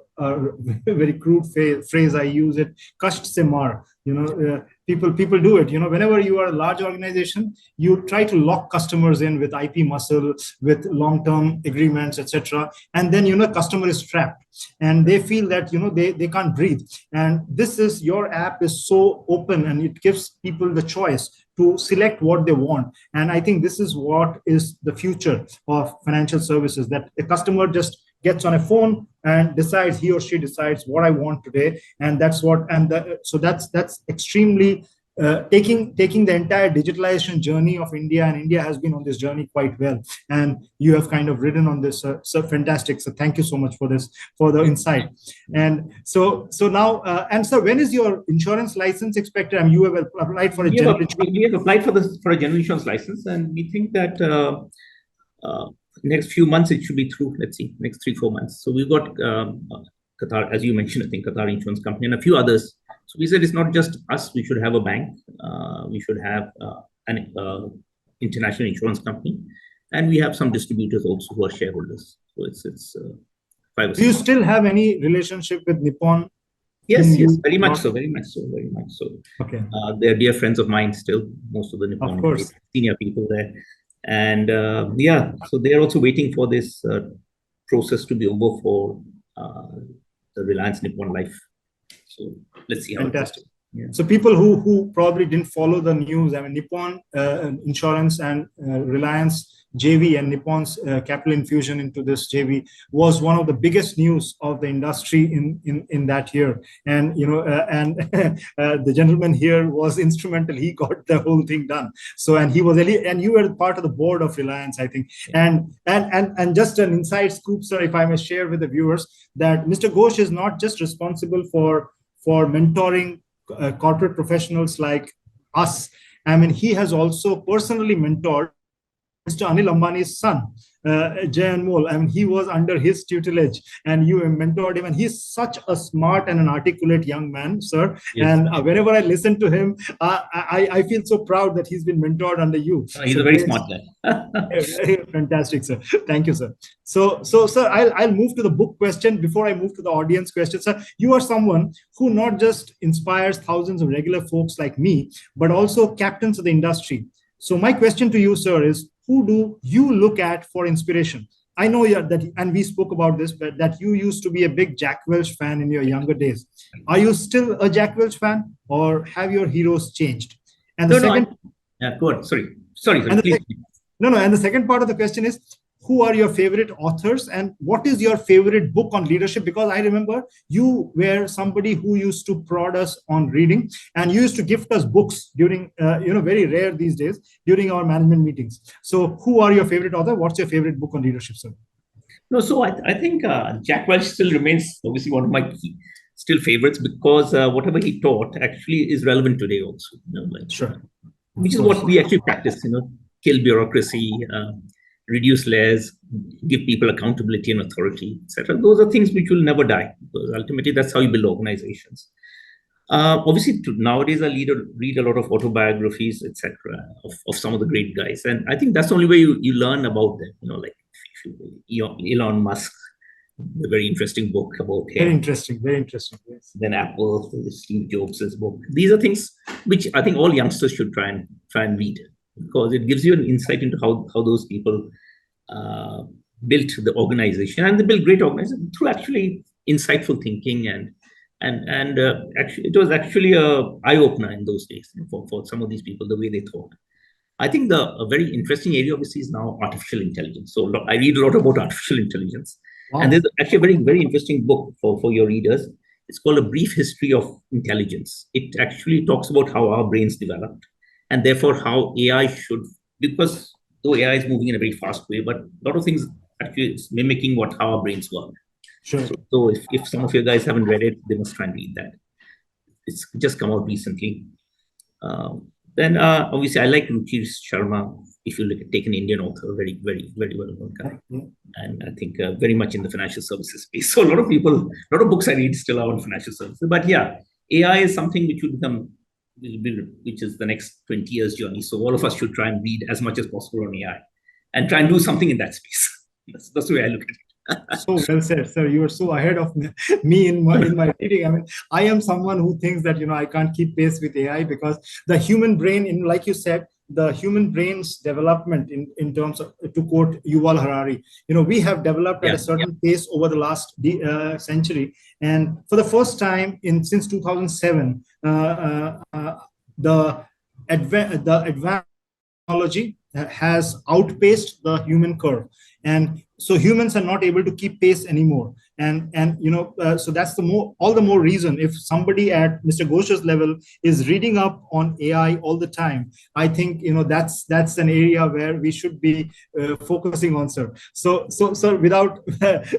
very crude phrase, I use it, kasht se maar. People do it. Whenever you are a large organization, you try to lock customers in with IP muscle, with long-term agreements, etc. And then customer is trapped, and they feel that they can't breathe. And your app is so open, and it gives people the choice to select what they want. And I think this is what is the future of financial services, that a customer just gets on a phone and he or she decides what I want today. And that's extremely taking the entire digitalization journey of India, and India has been on this journey quite well. And you have kind of ridden on this, so fantastic. So thank you so much for the insight. And so now, and sir, when is your insurance license expected? I mean, you have applied for we have applied for a general insurance license, and we think that next few months it should be through. Let's see, next 3-4 months. So we've got Qatar, as you mentioned, I think Qatar Insurance Company and a few others. So we said it's not just us. We should have a bank. We should have an international insurance company, and we have some distributors also who are shareholders. So it's 5 or 6. Do you still have any relationship with Nippon? Yes, very much so. Okay. They're dear friends of mine still. Most of the Nippon senior people there, and so they're also waiting for this process to be over for the Reliance Nippon Life. So let's see how. Fantastic. Yeah. So people who probably didn't follow the news, I mean, Nippon Insurance and Reliance JV and Nippon's capital infusion into this JV was one of the biggest news of the industry in that year. And the gentleman here was instrumental. He got the whole thing done. So and you were part of the board of Reliance, I think. And just an inside scoop, sir, if I may share with the viewers, that Mr. Ghosh is not just responsible for mentoring corporate professionals like us. I mean, he has also personally mentored Mr. Anil Ambani's son, Jay Anmol. I mean, he was under his tutelage, and you mentored him. And he's such a smart and an articulate young man, sir. Yes. And whenever I listen to him, I feel so proud that he's been mentored under you. He's a very smart guy. Fantastic, sir. Thank you, sir. So, sir, I'll move to the book question before I move to the audience question. Sir, you are someone who not just inspires thousands of regular folks like me, but also captains of the industry. So my question to you, sir, is who do you look at for inspiration? I know that, and we spoke about this, but that you used to be a big Jack Welch fan in your younger days. Are you still a Jack Welch fan, or have your heroes changed? And the go on. Sorry, please. And the second part of the question is, who are your favorite authors, and what is your favorite book on leadership? Because I remember you were somebody who used to prod us on reading, and you used to gift us books during, very rare these days, during our management meetings. So who are your favorite author? What's your favorite book on leadership, sir? No, so I think Jack Welch still remains obviously one of my still favorites, because whatever he taught actually is relevant today also. Sure. Which is what we actually practice, kill bureaucracy, reduce layers, give people accountability and authority, etc. Those are things which will never die, because ultimately that's how you build organizations. Obviously, nowadays I read a lot of autobiographies, etc., of some of the great guys, and I think that's the only way you learn about them. Like Elon Musk, a very interesting book about him. Very interesting. Yes. Then Apple, Steve Jobs' book. These are things which I think all youngsters should try and read, because it gives you an insight into how those people built the organization, and they built great organizations through actually insightful thinking, and actually it was actually a eye opener in those days for some of these people, the way they thought. I think a very interesting area obviously is now artificial intelligence. So I read a lot about artificial intelligence. Wow. And there's actually a very, very interesting book for your readers. It's called A Brief History of Intelligence. It actually talks about how our brains developed, and therefore how AI should, because though AI is moving in a very fast way, but a lot of things actually is mimicking how our brains work. Sure. So if some of you guys haven't read it, they must try and read that. It's just come out recently. Then obviously I like Ruchi Sharma. If you take an Indian author, very, very, very well known guy, and I think very much in the financial services space. So a lot of books I read still are on financial services. But yeah, AI is something which which is the next 20 years journey. So all of us should try and read as much as possible on AI, and try and do something in that space. That's the way I look at it. So well said, sir. You are so ahead of me in my reading. I mean, I am someone who thinks that I can't keep pace with AI, because the human brain, like you said, the human brain's development in terms of, to quote Yuval Harari, we have developed at a certain pace over the last century, and for the first time since 2007, the advanced technology has outpaced the human curve, and so humans are not able to keep pace anymore. And so that's all the more reason, if somebody at Mr. Ghosh's level is reading up on AI all the time, I think that's an area where we should be focusing on, sir. So sir,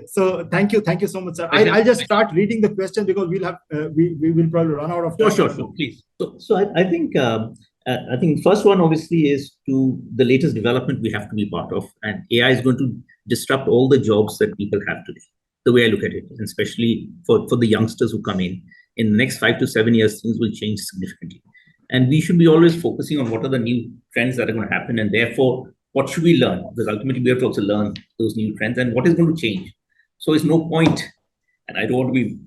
so thank you so much, sir. I'll just start reading the question, because we will probably run out of time. Sure, please. So I think first one obviously is to the latest development we have to be part of, and AI is going to disrupt all the jobs that people have today. The way I look at it, and especially for the youngsters who come in the next 5 to 7 years, things will change significantly. And we should be always focusing on what are the new trends that are going to happen, and therefore, what should we learn? Because ultimately, we have to also learn those new trends and what is going to change. So it's no point, and I don't want to be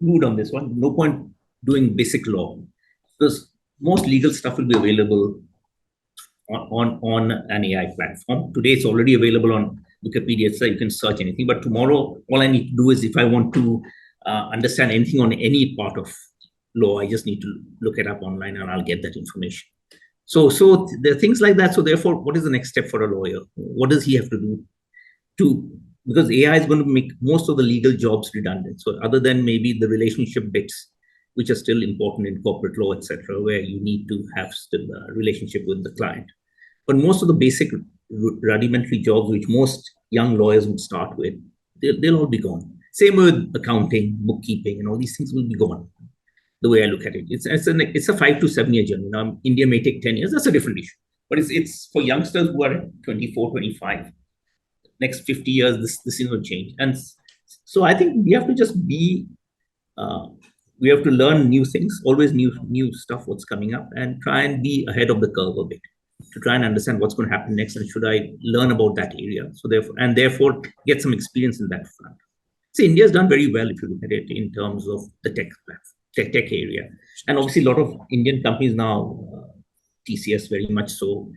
rude on this one, no point doing basic law, because most legal stuff will be available on an AI platform. Today, it's already available on Wikipedia, so you can search anything. But tomorrow, all I need to do is, if I want to understand anything on any part of law. I just need to look it up online and I'll get that information. So there are things like that. So therefore, what is the next step for a lawyer? What does he have to do because AI is going to make most of the legal jobs redundant. So other than maybe the relationship bits, which are still important in corporate law, etc., where you need to have still a relationship with the client. But most of the basic rudimentary jobs, which most young lawyers would start with, they'll all be gone. Same with accounting, bookkeeping, and all these things will be gone. The way I look at it, it's a 5 to 7 year journey. Now, India may take 10 years. That's a different issue. But it's for youngsters who are 24, 25. Next 50 years, this thing will change. And so I think we have to just be, we have to learn new things, always new stuff, what's coming up, and try and be ahead of the curve a bit to try and understand what's going to happen next, and should I learn about that area. So therefore get some experience in that front. So India's done very well if you look at it in terms of the tech area. And obviously a lot of Indian companies now, TCS very much so,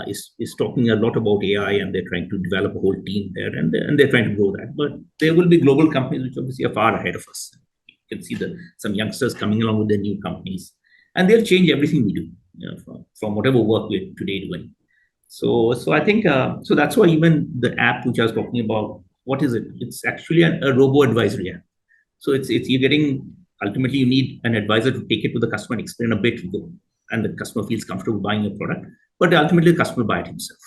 is talking a lot about AI, and they're trying to develop a whole team there, and they're trying to grow that. But there will be global companies which obviously are far ahead of us. You can see some youngsters coming along with their new companies, and they'll change everything we do, from whatever work we're today doing. So I think so that's why even the app which I was talking about, what is it? It's actually a robo advisory app. So it's you're getting, ultimately you need an advisor to take it to the customer and explain a bit, and the customer feels comfortable buying your product. But ultimately, the customer will buy it himself.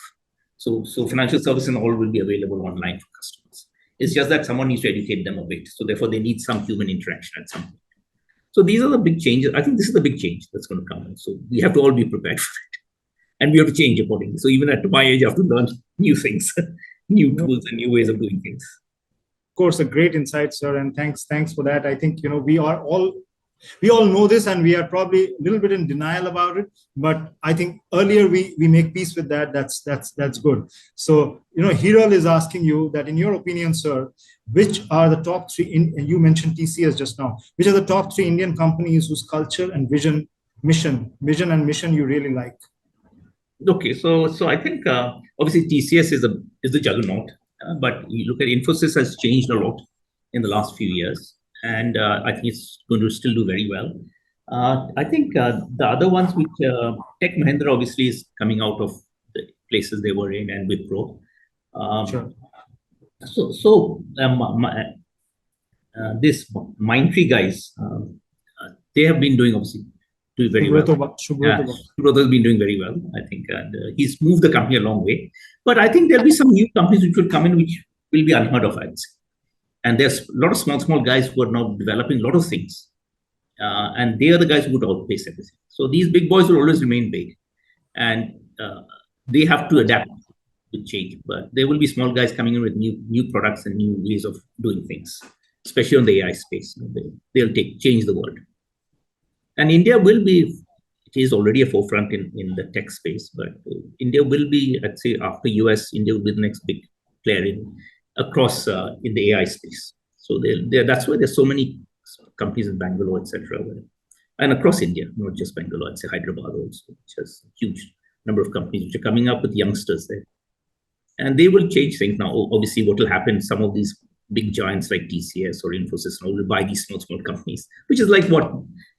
So financial services and all will be available online for customers. It's just that someone needs to educate them a bit. So therefore, they need some human interaction at some point. So these are the big changes. I think this is the big change that's going to come. So we have to all be prepared for it. And we have to change accordingly. So even at my age, I have to learn new things, new tools and new ways of doing things. Of course, a great insight, sir. And thanks for that. I think, we all know this, and we are probably a little bit in denial about it. But I think earlier we make peace with that. That's good. So, Hiral is asking you that, in your opinion, sir, which are the top three, you mentioned TCS just now, which are the top three Indian companies whose culture and vision and mission you really like? Okay, so I think obviously TCS is the juggernaut, but you look at Infosys has changed a lot in the last few years. And I think it's going to still do very well. I think the other ones, which Tech Mahindra obviously is coming out of the places they were in, and Wipro. Sure. So this Mindtree guys, they have been doing very well. Subrata has been doing very well, I think, and he's moved the company a long way. But I think there'll be some new companies which will come in, which will be unheard of, I'd say. And there's a lot of small guys who are now developing a lot of things. And they are the guys who would outpace everything. So these big boys will always remain big. And they have to adapt to change. But there will be small guys coming in with new products and new ways of doing things, especially on the AI space. They'll change the world. And India will be, it is already a forefront in the tech space. But India will be, I'd say, after US, India will be the next big player across in the AI space. So that's why there's so many companies in Bangalore, etc., and across India, not just Bangalore. I'd say Hyderabad also, which has a huge number of companies which are coming up with youngsters there. And they will change things now. Obviously, what will happen, some of these big giants like TCS or Infosys will buy these small companies, which is like what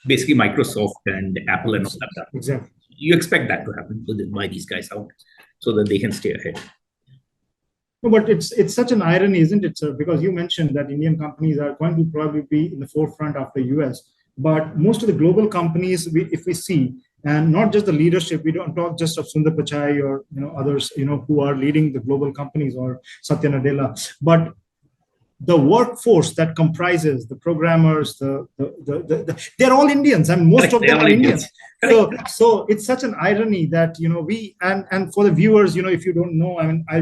basically Microsoft and Apple and all that. Exactly. You expect that to happen. So they buy these guys out so that they can stay ahead. No, but it's such an irony, isn't it, sir? Because you mentioned that Indian companies are going to probably be in the forefront after US, but most of the global companies, if we see, and not just the leadership, we don't talk just of Sundar Pichai or others, who are leading the global companies, or Satya Nadella, but the workforce that comprises the programmers, they're all Indians, and most of them are Indians. So it's such an irony that we and for the viewers, if you don't know, I mean, I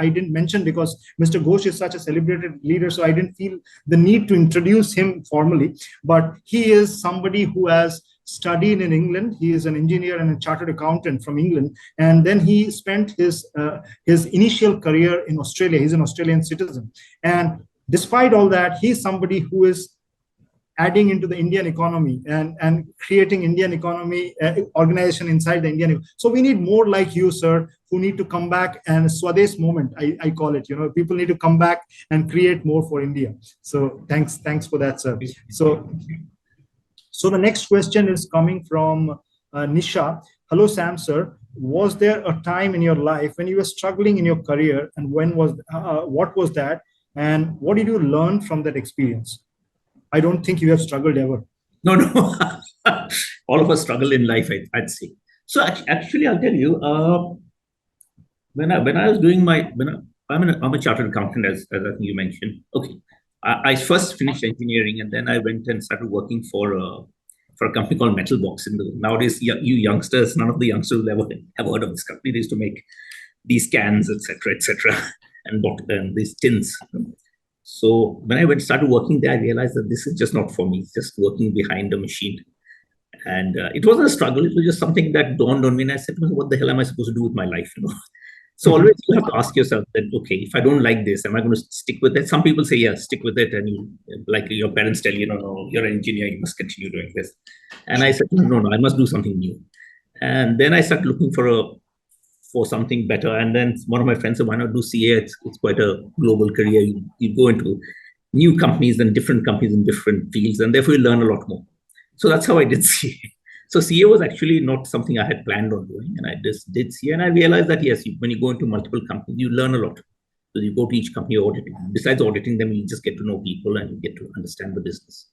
didn't mention, because Mr. Ghosh is such a celebrated leader, so I didn't feel the need to introduce him formally. But he is somebody who has studied in England. He is an engineer and a chartered accountant from England, and then he spent his initial career in Australia. He's an Australian citizen, and despite all that, he's somebody who is adding into the Indian economy and creating Indian economy organization inside the Indian. So we need more like you, sir, who need to come back, and Swadesh moment, I call it. People need to come back and create more for India. So thanks for that, sir. So the next question is coming from Nisha. Hello, Sam, sir. Was there a time in your life when you were struggling in your career, and what was that, and what did you learn from that experience? I don't think you have struggled ever. No, no. All of us struggle in life, I'd say. So actually, I'll tell you, when I was doing I'm a chartered accountant, as I think you mentioned. Okay, I first finished engineering, and then I went and started working for a company called Metal Box. Nowadays, you youngsters, none of the youngsters will ever have heard of this company. They used to make these cans, etc., and these tins. So when I started working there, I realized that this is just not for me. It's just working behind a machine. And it wasn't a struggle. It was just something that dawned on me. And I said, what the hell am I supposed to do with my life? So always you have to ask yourself that, okay, if I don't like this, am I going to stick with it? Some people say, yeah, stick with it. And like your parents tell you, no, you're an engineer, you must continue doing this. And I said, no, I must do something new. And then I started looking for something better. And then one of my friends said, why not do CA? It's quite a global career. You go into new companies and different companies in different fields, and therefore you learn a lot more. So that's how I did CA. So CA was actually not something I had planned on doing, and I just did CA. And I realized that, yes, when you go into multiple companies, you learn a lot. So you go to each company auditing. Besides auditing them, you just get to know people and you get to understand the business.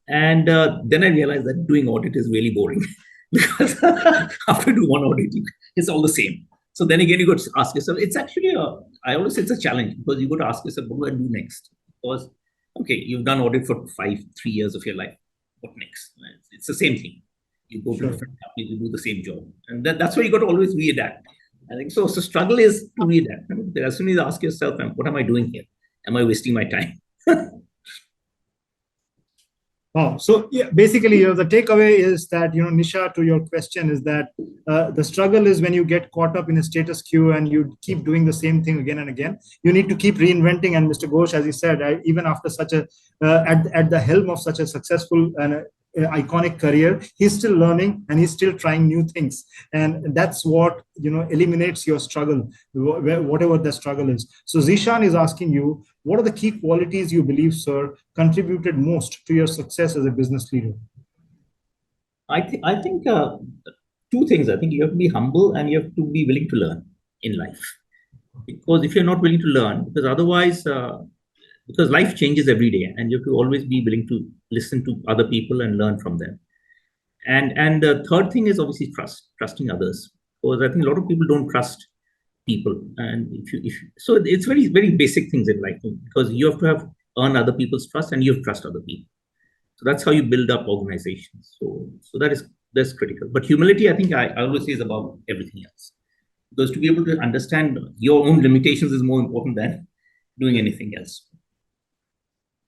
And then I realized that doing audit is really boring because after you do one audit, it's all the same. So then again, you got to ask yourself, it's actually I always say it's a challenge, because you got to ask yourself, what do I do next? Because, okay, you've done audit for 3 years of your life. What next? It's the same thing. You go to different companies, you do the same job. And that's why you got to always readapt. I think so. So struggle is to readapt. As soon as you ask yourself, what am I doing here? Am I wasting my time? Wow. So yeah, basically, the takeaway is that, Nisha, to your question is that the struggle is when you get caught up in a status quo and you keep doing the same thing again and again. You need to keep reinventing. And Mr. Ghosh, as he said, even after such at the helm of such a successful and iconic career, he's still learning and he's still trying new things, and that's what eliminates your struggle, whatever the struggle is. So Zishan is asking you, what are the key qualities you believe, sir, contributed most to your success as a business leader? I think two things. I think you have to be humble and you have to be willing to learn in life, because if you're not willing to learn, because otherwise because life changes every day, and you have to always be willing to listen to other people and learn from them. And the third thing is obviously trusting others, because I think a lot of people don't trust people. And so it's very, very basic things in life, because you have to earn other people's trust and you have to trust other people. So that's how you build up organizations. So that's critical. But humility, I think I always say, is above everything else, because to be able to understand your own limitations is more important than doing anything else.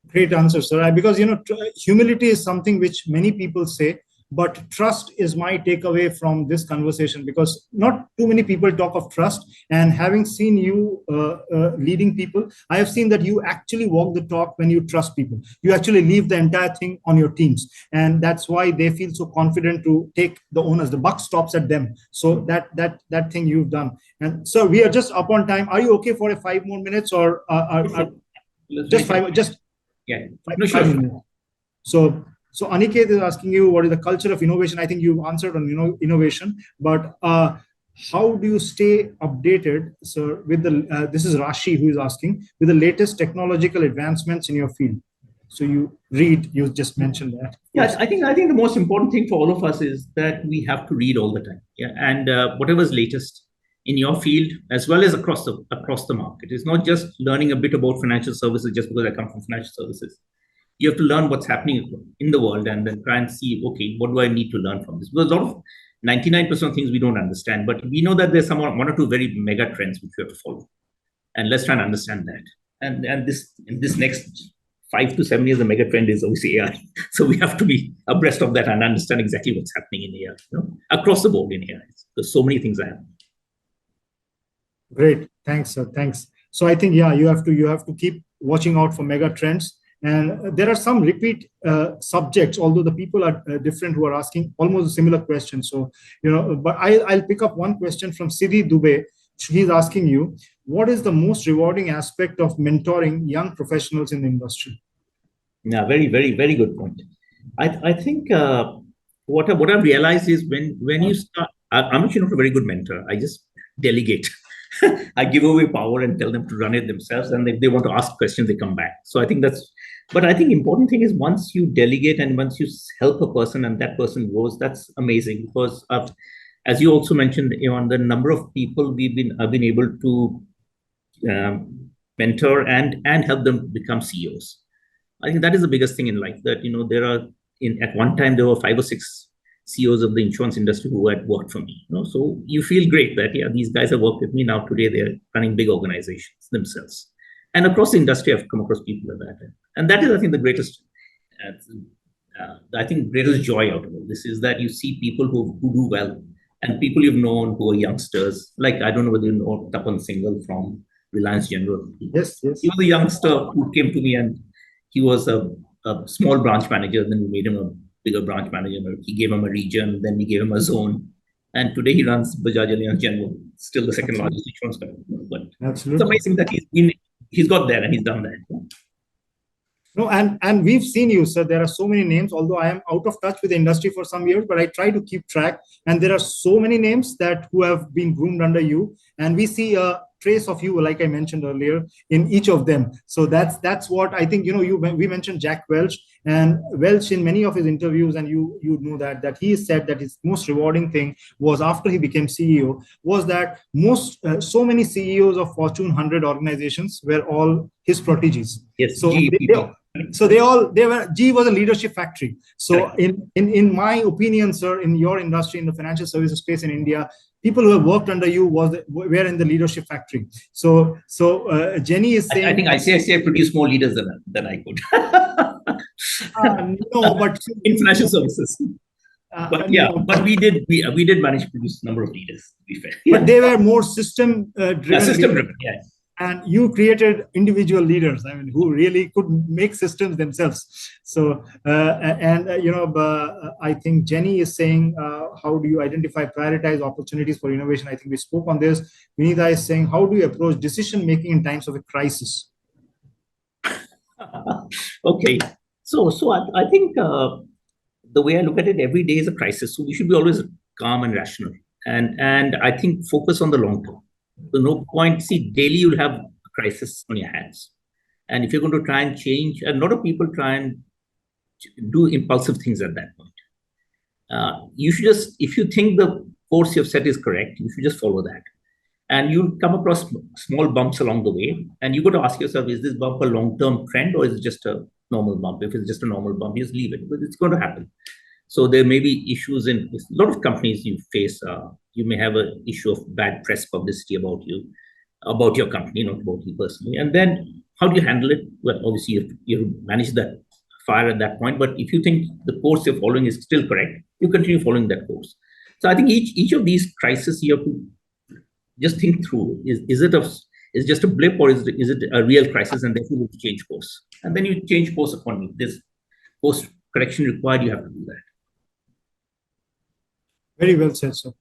Great answer, sir. Because humility is something which many people say, but trust is my takeaway from this conversation, because not too many people talk of trust. And having seen you leading people, I have seen that you actually walk the talk when you trust people. You actually leave the entire thing on your teams, and that's why they feel so confident to take the owners. The buck stops at them. So that thing you've done. And so we are just up on time. Are you okay for 5 more minutes, or just 5? Yeah. Five minutes. So Aniket is asking you, what is the culture of innovation? I think you answered on innovation, but how do you stay updated, sir, with this is Rashi who is asking, with the latest technological advancements in your field? So you just mentioned that. Yes, I think the most important thing for all of us is that we have to read all the time. Yeah, and whatever's latest in your field, as well as across the market. It's not just learning a bit about financial services just because I come from financial services. You have to learn what's happening in the world and then try and see, okay, what do I need to learn from this? Because a lot of 99% of things we don't understand, but we know that there's one or two very mega trends which we have to follow. And let's try and understand that. And in this next 5 to 7 years, the mega trend is obviously AI. So we have to be abreast of that and understand exactly what's happening in AI, across the board in AI. Because so many things are happening. Great. Thanks, sir. Thanks. So I think, you have to keep watching out for mega trends. And there are some repeat subjects, although the people are different who are asking almost a similar question. So, but I'll pick up one question from Siddhi Dubey. He's asking you, what is the most rewarding aspect of mentoring young professionals in the industry? Yeah, very, very, very good point. I think what I've realized is when you start, I'm actually not a very good mentor. I just delegate. I give away power and tell them to run it themselves. And if they want to ask questions, they come back. So I think that's. But I think important thing is once you delegate and once you help a person and that person grows, that's amazing because as you also mentioned, on the number of people I've been able to mentor and help them become CEOs. I think that is the biggest thing in life. That there are at one time there were 5 or 6 CEOs of the insurance industry who had worked for me. So you feel great that these guys have worked with me. Now today they're running big organizations themselves, and across the industry I've come across people like that, and that is I think the greatest. I think greatest joy out of all this is that you see people who do well and people you've known who are youngsters. Like I don't know whether you know Tapan Singhal from Reliance General. Yes, yes. He was a youngster who came to me and he was a small branch manager. Then we made him a bigger branch manager. He gave him a region. Then we gave him a zone. And today he runs Bajaj Allianz General, still the second largest insurance company. But it's amazing that he's got there and he's done that. No, and we've seen you, sir. There are so many names, although I am out of touch with the industry for some years, but I try to keep track. And there are so many names who have been groomed under you. And we see a trace of you, like I mentioned earlier, in each of them. So that's what I think, we mentioned Jack Welch, and Welch in many of his interviews, and you know that he said that his most rewarding thing was after he became CEO, was that so many CEOs of Fortune 100 organizations were all his proteges. Yes, so G was a leadership factory. So in my opinion, sir, in your industry, in the financial services space in India, people who have worked under you were in the leadership factory. So Jenny is saying, I think ICICI produced more leaders than I could. No, but in financial services. But we did manage to produce a number of leaders, to be fair. But they were more system driven. System driven, yes. And you created individual leaders, who really could make systems themselves. So, I think Jenny is saying, how do you identify, prioritize opportunities for innovation? I think we spoke on this. Vinita is saying, how do you approach decision making in times of a crisis? Okay, so I think the way I look at it, every day is a crisis. So we should be always calm and rational, and I think focus on the long term. So no point, daily you'll have a crisis on your hands. And if you're going to try and change, a lot of people try and do impulsive things at that point. You should just, if you think the course you've set is correct, you should just follow that. And you'll come across small bumps along the way. And you've got to ask yourself, is this bump a long-term trend or is it just a normal bump? If it's just a normal bump, just leave it, because it's going to happen. So there may be issues in a lot of companies you face. You may have an issue of bad press publicity about you, about your company, not about you personally. And then how do you handle it? Well, obviously you manage that fire at that point. But if you think the course you're following is still correct, you continue following that course. So I think each of these crises you have to just think through. Is it just a blip, or is it a real crisis, and therefore you change course? And then you change course accordingly. There's course correction required, you have to do that. Very well said, sir.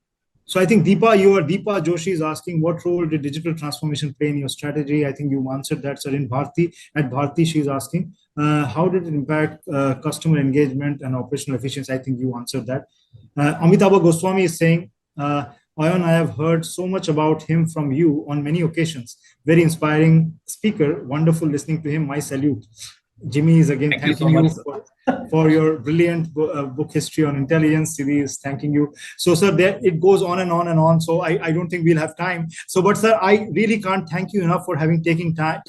So I think Deepa Joshi is asking, what role did digital transformation play in your strategy? I think you answered that, sir. At Bharti, she's asking, how did it impact customer engagement and operational efficiency? I think you answered that. Amitabha Goswami is saying, Ayon, I have heard so much about him from you on many occasions. Very inspiring speaker. Wonderful listening to him. My salute. Jimmy is again thanking you for your brilliant book history on intelligence series. Thanking you. So, sir, it goes on and on and on. So I don't think we'll have time. So, but sir, I really can't thank you enough for having taken time,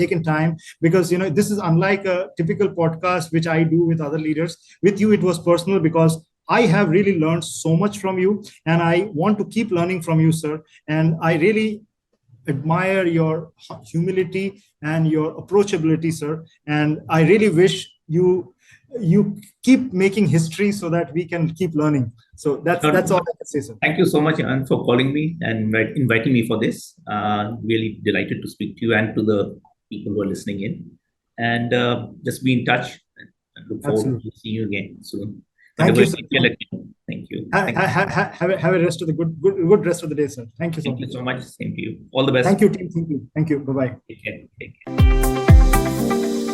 because this is unlike a typical podcast which I do with other leaders. With you, it was personal because I have really learned so much from you, and I want to keep learning from you, sir. And I really admire your humility and your approachability, sir. And I really wish you keep making history so that we can keep learning. So that's all I can say, sir. Thank you so much, Anand, for calling me and inviting me for this. Really delighted to speak to you and to the people who are listening in. And just be in touch. And look forward to seeing you again soon. Thank you, sir. Thank you. Have a rest of the good rest of the day, sir. Thank you so much. Thank you so much. Same to you. All the best. Thank you, team. Thank you. Bye-bye. Take care.